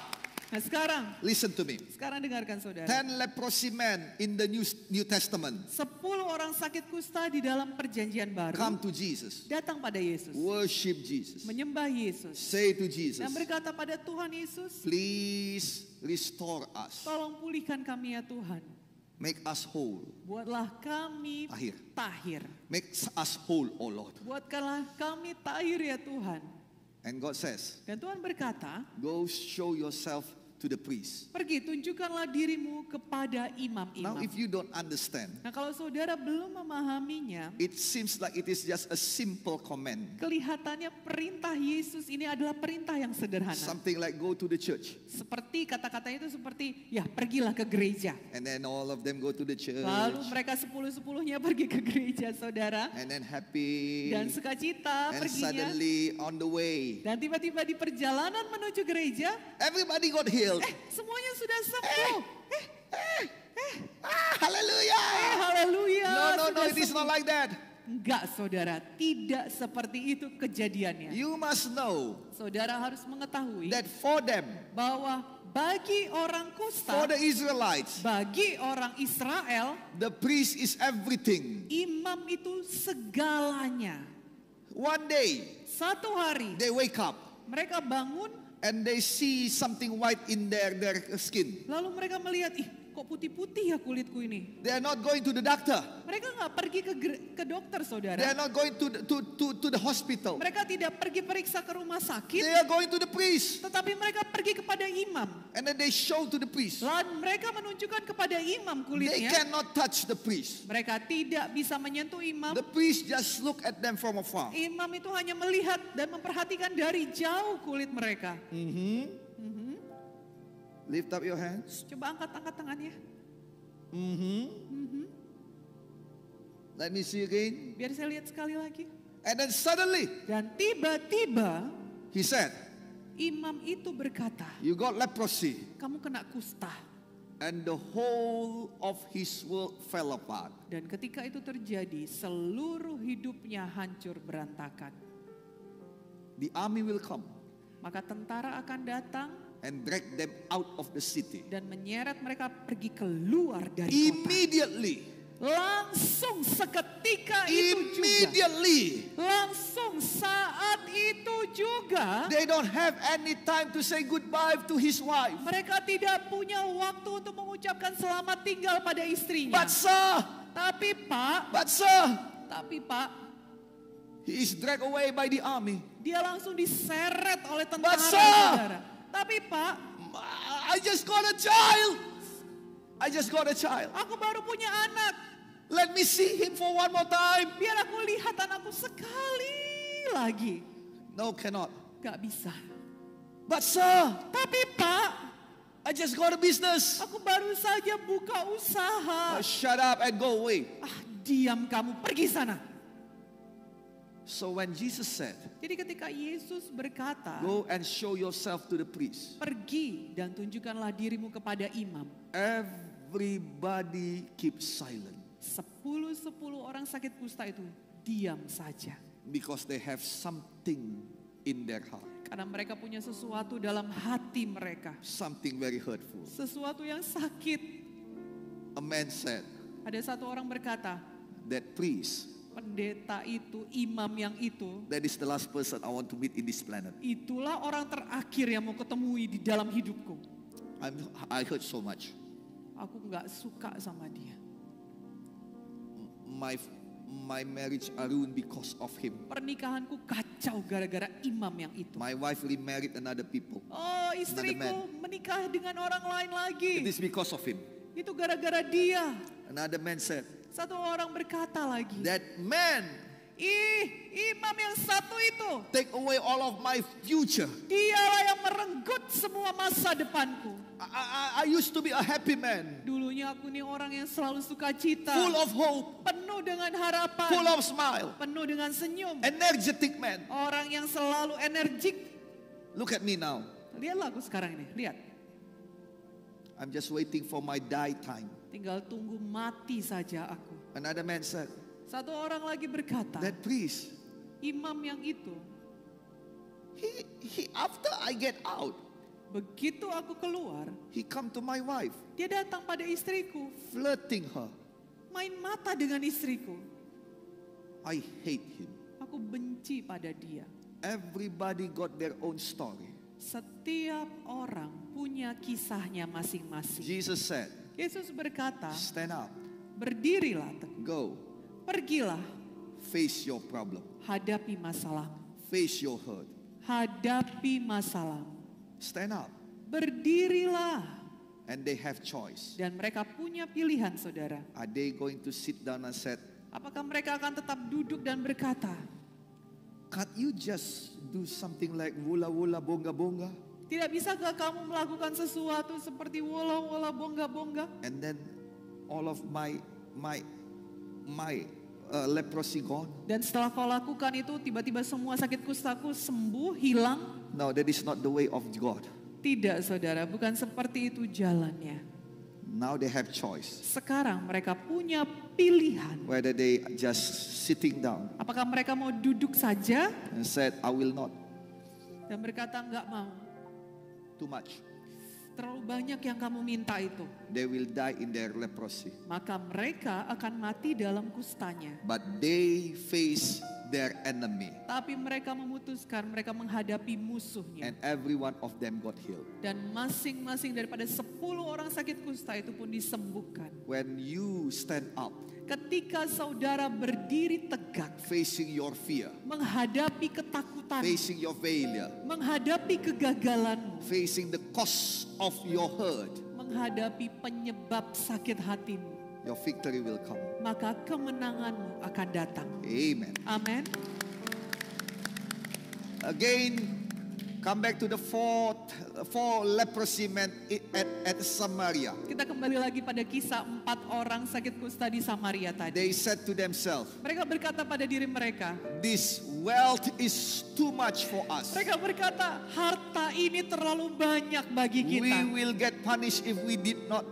Nah sekarang listen to me. dengarkan saudara. 10 leprosy men in the New Testament 10 orang sakit kusta di dalam perjanjian baru come to Jesus, datang pada Yesus. worship Jesus, Menyembah Yesus. say to Jesus, Dan berkata pada Tuhan Yesus, please restore us, tolong pulihkan kami ya Tuhan. make us whole, Buatlah kami tahir. make us whole, O Lord. Buatkanlah kami tahir ya Tuhan. And God says, Dan Tuhan berkata, go show yourself to the priest. pergi tunjukkanlah dirimu kepada Now imam-imam. if you don't understand, Nah kalau saudara belum memahaminya, it seems like it is just a simple command. kelihatannya perintah Yesus ini adalah perintah yang sederhana. Something like go to the church. Seperti kata-kata itu seperti, ya pergilah ke gereja. And then all of them go to the church. Lalu mereka 10-10-nya pergi ke gereja saudara. And then happy. Dan sukacita And perginya. suddenly on the way, Dan tiba-tiba di perjalanan menuju gereja, everybody got healed. semuanya sudah sembuh. Hallelujah. Haleluya. No, sudah it is sembuh. not like that. Enggak saudara, tidak seperti itu kejadiannya. You must know Saudara harus mengetahui that for them, bahwa bagi orang for kusta, the Israelites, bagi orang Israel, the priest is everything. imam itu segalanya. One day, Satu hari they wake up mereka bangun, and they see something white in their skin. lalu mereka melihat, ih kok putih-putih ya kulitku ini. They are not going to the doctor. Mereka nggak pergi ke dokter They saudara. are not going to the hospital. Mereka tidak pergi periksa ke rumah sakit, They are going to the priest. tetapi mereka pergi kepada imam. And then they show to the priest. Lalu mereka menunjukkan kepada imam They kulitnya. cannot touch the priest. Mereka tidak bisa menyentuh imam. The priest just look at them from afar. Imam itu hanya melihat dan memperhatikan dari jauh kulit mereka. Lift up your hands. Coba angkat tangannya. Let me see again. Biar saya lihat sekali lagi. And then suddenly, Dan tiba-tiba he said, imam itu berkata, you got leprosy. kamu kena kusta. And the whole of his world fell apart. Dan ketika itu terjadi, seluruh hidupnya hancur berantakan. The army will come Maka tentara akan datang and drag them out of the city. dan menyeret mereka pergi keluar dari kota. Immediately. Langsung seketika itu juga. Immediately. Langsung saat itu juga. They don't have any time to say goodbye to his wife. Mereka tidak punya waktu untuk mengucapkan selamat tinggal pada istrinya. But sir, Tapi Pak, he is dragged away by the army. dia langsung diseret oleh tentara. But sir, saudara. Tapi Pak, I just got a child. I just got a child. Aku baru punya anak. Let me see him for one more time. Biar aku lihat anakku sekali lagi. No, cannot. Gak bisa. But sir, Tapi Pak, I just got a business. aku baru saja buka usaha. Shut up and go away. Diam kamu, pergi sana. So when Jesus said, Jadi ketika Yesus berkata, go and show yourself to the priest, pergi dan tunjukkanlah dirimu kepada imam. everybody keep silent 10 orang sakit kusta itu diam saja. because they have something in their heart, Karena mereka punya sesuatu dalam hati mereka. something very hurtful. Sesuatu yang sakit. A man said, Ada satu orang berkata, that priest, pendeta itu, imam yang itu, that is the last person I want to meet in this planet. itulah orang terakhir yang mau ketemui di dalam hidupku. I hurt so much. Aku gak suka sama dia. My marriage are ruined because of him. Pernikahanku kacau gara-gara imam yang itu. My wife remarried another people. Oh, istriku menikah dengan orang lain lagi. It is because of him. Itu gara-gara dia. Another man said, Satu orang berkata lagi, that man imam yang satu itu, take away all of my future. dialah yang merenggut semua masa depanku. I used to be a happy man, Dulunya aku nih orang yang selalu suka cita, full of hope, penuh dengan harapan, full of smile, penuh dengan senyum, energetic man. orang yang selalu energik. Look at me now. Lihatlah aku sekarang ini, lihat. I'm just waiting for my die time. Tinggal tunggu mati saja aku. Another man said, Satu orang lagi berkata, that priest, imam yang itu, he after I get out, begitu aku keluar, he come to my wife, dia datang pada istriku, flirting her. main mata dengan istriku. I hate him. Aku benci pada dia. Everybody got their own story. Setiap orang punya kisahnya masing-masing. Jesus said, Yesus berkata, stand up, berdirilah teguh, go, pergilah, face your problem, hadapi masalahmu, face your hurt. hadapi masalahmu, Stand up. berdirilah. And they have choice. Dan mereka punya pilihan, saudara. Are they going to sit down and said, Apakah mereka akan tetap duduk dan berkata, can't you just do something like wula wula bonga bonga? tidak bisakah kamu melakukan sesuatu seperti wola-wola bongga-bongga? And then all of my leprosy gone? Dan setelah kau lakukan itu, tiba-tiba semua sakit kustaku sembuh, hilang? No, that is not the way of God. Tidak, saudara, bukan seperti itu jalannya. Now they have choice. Sekarang mereka punya pilihan. Whether they just sitting down Apakah mereka mau duduk saja and said, I will not. dan berkata enggak mau. Too much. Terlalu banyak yang kamu minta itu. They will die in their leprosy. Maka mereka akan mati dalam kustanya. But they face their enemy. Tapi mereka memutuskan, mereka menghadapi musuhnya. And every one of them got healed. Dan masing-masing daripada 10 orang sakit kusta itu pun disembuhkan. When you stand up, Ketika saudara berdiri tegak, facing your fear, menghadapi ketakutan, facing your failure, menghadapi kegagalanmu, facing the cause of your hurt, menghadapi penyebab sakit hatimu, your victory will come. maka kemenanganmu akan datang. Amen. Amin. Again, come back to the four leprosy men at Samaria. Kita kembali lagi pada kisah 4 orang sakit kusta di Samaria tadi. They said to themselves, Mereka berkata pada diri mereka, this wealth is too much for us. mereka berkata, harta ini terlalu banyak bagi We kita. will get punished if we did not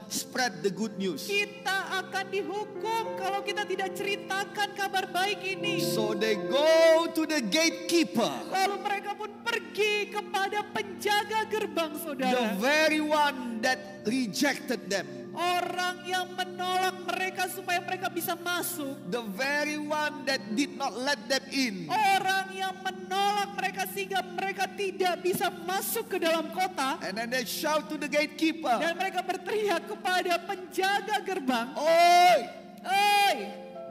spread the good news. Kita akan dihukum kalau kita tidak ceritakan kabar baik ini. So they go to the gatekeeper, Lalu mereka pun pergi kepada penjaga gerbang, the saudara. very one that rejected them, Orang yang menolak mereka supaya mereka bisa masuk. the very one that did not let them in. Orang yang menolak mereka sehingga mereka tidak bisa masuk ke dalam kota. And then they shout to the gatekeeper, Dan mereka berteriak kepada penjaga gerbang, "Oi, "Oi,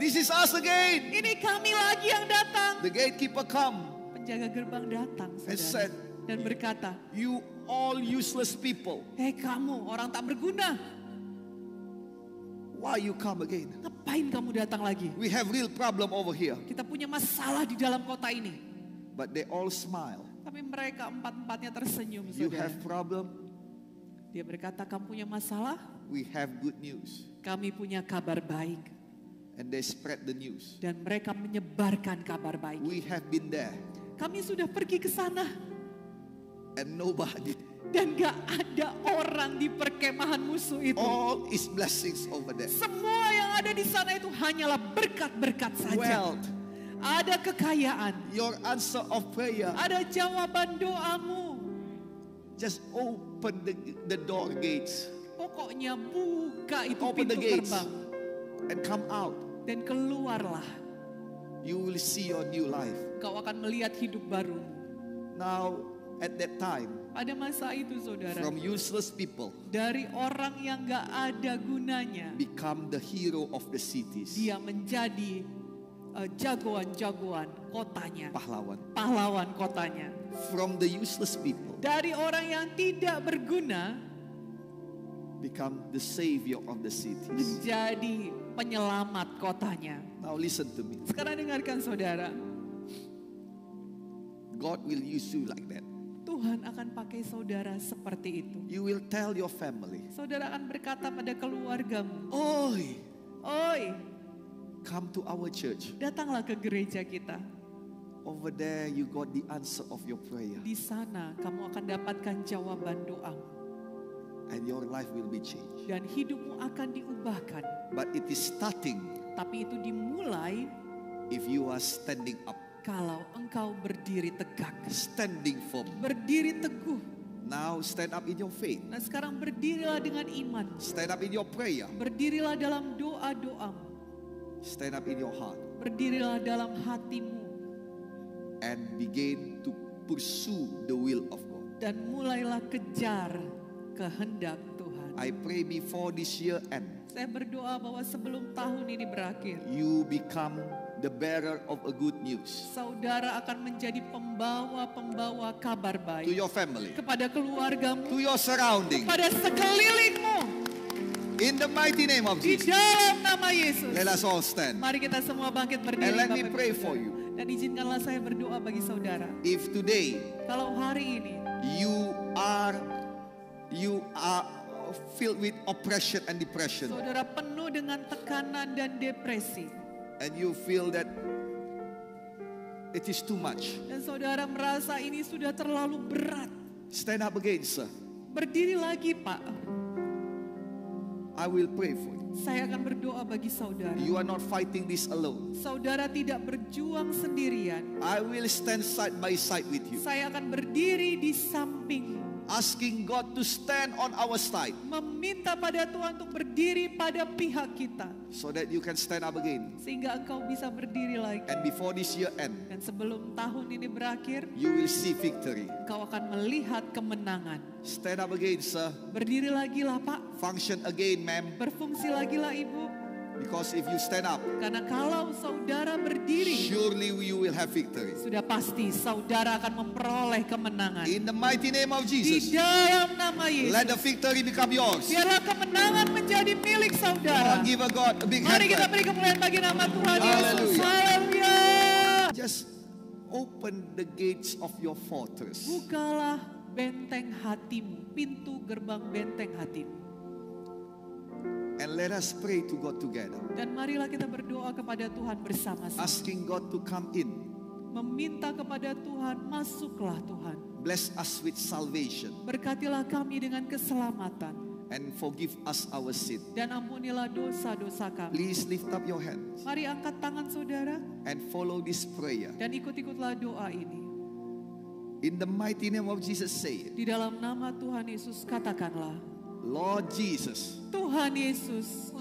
this is us again." ini kami lagi yang datang." The gatekeeper come Penjaga gerbang datang, and saudara, said, dan berkata, "You all useless people, Hei kamu orang tak berguna, why you come again? ngapain kamu datang lagi? We have real problem over here. Kita punya masalah di dalam kota ini. But they all smile. Tapi mereka empat-empatnya tersenyum, You saudara. have problem, Dia berkata, kamu punya masalah, we have good news. kami punya kabar baik. And they spread the news. Dan mereka menyebarkan kabar baik. We have been there Kami sudah pergi ke sana. and nobody. Dan gak ada orang di perkemahan musuh itu. All is blessings over there. Semua yang ada di sana itu hanyalah berkat-berkat saja. Wealth, Ada kekayaan. your answer of prayer. Ada jawaban doamu. Just open the door gates Pokoknya buka itu Open the pintu gates. gerbang. and come out. Dan keluarlah. You will see your new life. Kau akan melihat hidup baru. Now, at that time, Pada masa itu saudara. from useless people, Dari orang yang gak ada gunanya. become the hero of the cities. Dia menjadi jagoan-jagoan kotanya. Pahlawan. Kotanya. From the useless people, Dari orang yang tidak berguna become the savior of the cities. menjadi penyelamat kotanya. Now listen to me. Sekarang dengarkan saudara. God will use you like that. Tuhan akan pakai saudara seperti itu. You will tell your family, Saudara akan berkata pada keluargamu, "Oi, oi, come to our church. datanglah ke gereja kita. Over there you got the answer of your prayer. Di sana kamu akan dapatkan jawaban doamu. And your life will be changed." Dan hidupmu akan diubahkan. But it is starting Tapi itu dimulai if you are standing up, kalau engkau berdiri tegak. standing firm. Berdiri teguh. Now stand up in your faith. Nah sekarang berdirilah dengan iman. Stand up in your prayer. Berdirilah dalam doa-doamu. Stand up in your heart. Berdirilah dalam hatimu. And begin to pursue the will of God. Dan mulailah kejar kehendak Tuhan. I pray before this year end, Saya berdoa bahwa sebelum tahun ini berakhir, you become the bearer of a good news saudara akan menjadi pembawa-pembawa kabar to baik your family, kepada keluargamu, to your surrounding. kepada sekelilingmu. In the mighty name of Di Jesus, dalam nama Yesus. let us all stand. Mari kita semua bangkit berdiri. And let me Bapak Ibu pray Saudara. for you. Dan izinkanlah saya berdoa bagi saudara. If today Kalau hari ini you are filled with oppression and depression, saudara penuh dengan tekanan dan depresi, and you feel that it is too much, dan saudara merasa ini sudah terlalu berat, stand up again, sir. berdiri lagi Pak. I will pray for you. Saya akan berdoa bagi saudara. You are not fighting this alone. Saudara tidak berjuang sendirian. I will stand side by side with you, Saya akan berdiri di sampingmu. asking God to stand on our side Meminta pada Tuhan untuk berdiri pada pihak kita. so that you can stand up again. Sehingga engkau bisa berdiri lagi. And before this year end, Dan sebelum tahun ini berakhir, you will see victory. kau akan melihat kemenangan. Stand up again, sir. Berdiri lagi lah Pak. Function again, ma'am. Berfungsi lagi lah Ibu. Because if you stand up, Karena kalau saudara berdiri, surely you will have victory. sudah pasti saudara akan memperoleh kemenangan. In the mighty name of Di Jesus, dalam nama Yesus. let the victory become yours. Biarlah kemenangan menjadi milik saudara. Give a God a big hand Mari kita clap. beri kemuliaan bagi nama Tuhan Yesus. Hallelujah. Haleluya. Just open the gates of your fortress. Bukalah benteng hatimu, pintu gerbang benteng hatimu. And let us pray to God together. Dan marilah kita berdoa kepada Tuhan bersama-sama. Asking God to come in. Meminta kepada Tuhan, masuklah Tuhan. Bless us with salvation. Berkatilah kami dengan keselamatan. And forgive us our sin. Dan ampunilah dosa-dosa kami. Please lift up your hands. Mari angkat tangan saudara. And follow this prayer. Dan ikut-ikutlah doa ini. In the mighty name of Jesus, say it. Di dalam nama Tuhan Yesus katakanlah. Lord Jesus, Tuhan Yesus,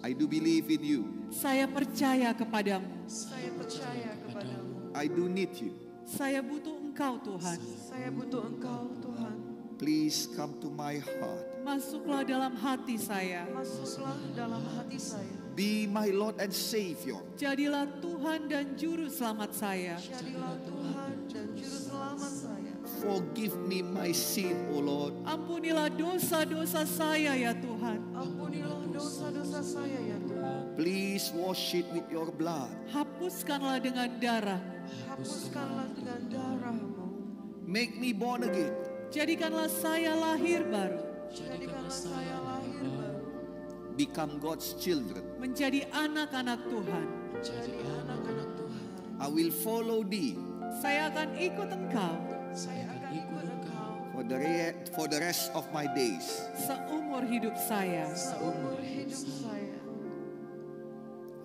I do believe in you. saya percaya kepadamu. Saya percaya kepadamu. I do need you. Saya butuh Engkau Tuhan. Saya butuh Engkau, Tuhan. Please come to my heart. Masuklah dalam hati saya. Masuklah dalam hati saya. Be my Lord and Savior. Jadilah Tuhan dan Juru Selamat saya. Jadilah Tuhan dan Juru Selamat saya. Forgive me my sin, O Lord. Ampunilah dosa-dosa saya ya Tuhan. Ampunilah dosa-dosa saya ya Tuhan. Please wash it with your blood. Hapuskanlah dengan darah. Hapuskanlah dengan darah-Mu. Make me born again. Jadikanlah saya lahir baru. Jadikanlah saya lahir baru. Become God's children. Menjadi anak-anak Tuhan. Jadi anak-anak Tuhan. I will follow thee Saya akan ikut Engkau Saya akan ikut Engkau for the rest of my days. seumur hidup saya. seumur hidup saya.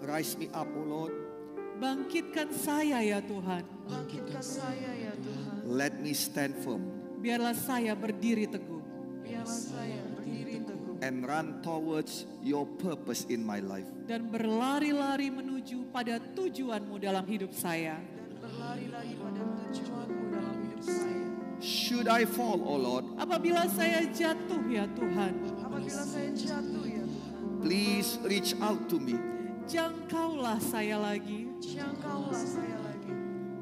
Rise me up, O Lord. Bangkitkan saya ya Tuhan. Bangkitkan saya ya Tuhan. Let me stand firm Biarlah saya berdiri teguh. Biarlah saya berdiri teguh. and run towards your purpose in my life. Dan berlari-lari menuju pada tujuanmu dalam hidup saya. Dan berlari-lari pada tujuan-Mu dalam hidup saya. Should I fall, O Lord, Apabila saya jatuh ya Tuhan, Apabila saya jatuh ya Tuhan. please reach out to me. jangkaulah saya lagi. Jangkaulah saya lagi.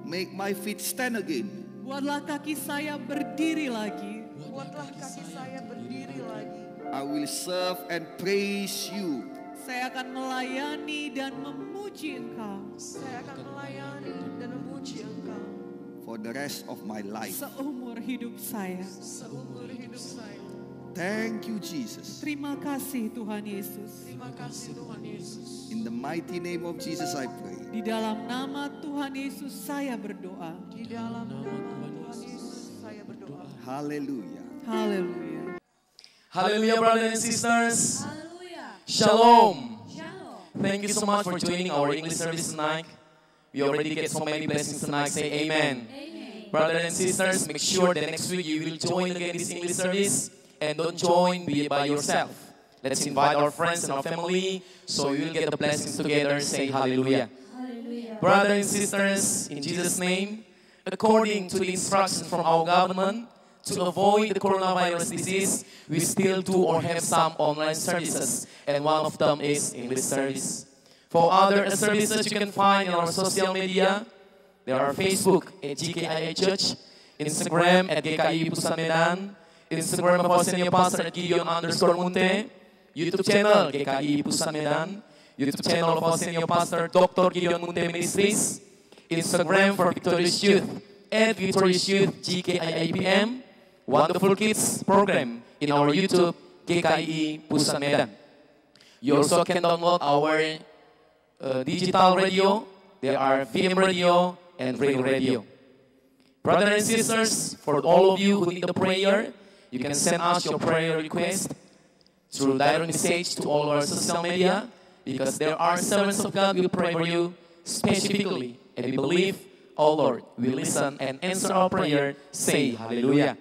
Make my feet stand again. Buatlah kaki saya berdiri lagi. Buatlah kaki saya berdiri lagi. I will serve and praise you Saya akan melayani dan memuji Engkau Saya akan melayani dan memuji Engkau for the rest of my life. seumur hidup saya. seumur hidup saya. Thank you, Jesus. Terima kasih Tuhan Yesus. Terima kasih Tuhan Yesus. In the mighty name of Jesus, I pray. Di dalam nama Tuhan Yesus saya berdoa. Di dalam nama Tuhan Yesus saya berdoa. Hallelujah. Haleluya. Hallelujah, brothers and sisters. Hallelujah. Shalom. Shalom. Thank you so much for joining our English service tonight. We already get so many blessings tonight. Say amen. Amen. Brothers and sisters, make sure that next week you will join again this English service. And don't join by yourself. Let's invite our friends and our family so you will get the blessings together. Say hallelujah. Hallelujah. Brothers and sisters, in Jesus' name, according to the instructions from our government, to avoid the coronavirus disease, we still do or have some online services, and one of them is English service. For other services you can find in our social media, there are Facebook at GKIA Church, Instagram at GKI Pusat Medan, Instagram of our senior pastor at Gideon_Munte, YouTube channel GKI Pusat Medan, YouTube channel of our senior pastor Dr. Gideon Munte Ministries, Instagram for Victorious Youth at Victorious Youth GKIAPM, Wonderful Kids program in our YouTube GKI Pusat Medan. You also can download our digital radio. There are VM radio and real radio. Brothers and sisters, for all of you who need a prayer, you can send us your prayer request through direct message to all our social media, because there are servants of God who will pray for you specifically. And we believe, oh Lord, will listen and answer our prayer. Say hallelujah.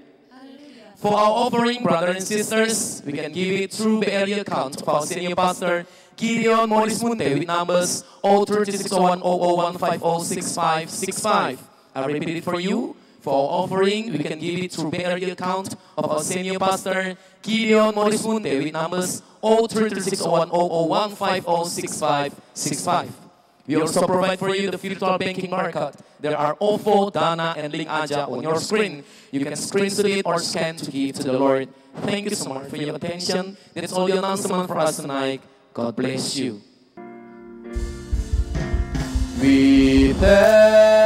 For our offering, brothers and sisters, we can give it through the area account of our senior pastor, Gideon Morris Munte, with numbers 0360101506565. I repeat it for you. For our offering, we can give it through the area account of our senior pastor, Gideon Morris Munte, with numbers 0360101506565. We also provide for you the virtual banking market. There are OVO, Dana, and Link Aja on your screen. You can screenshot it or scan to give to the Lord. Thank you so much for your attention. That's all the announcement for us tonight. God bless you. We thank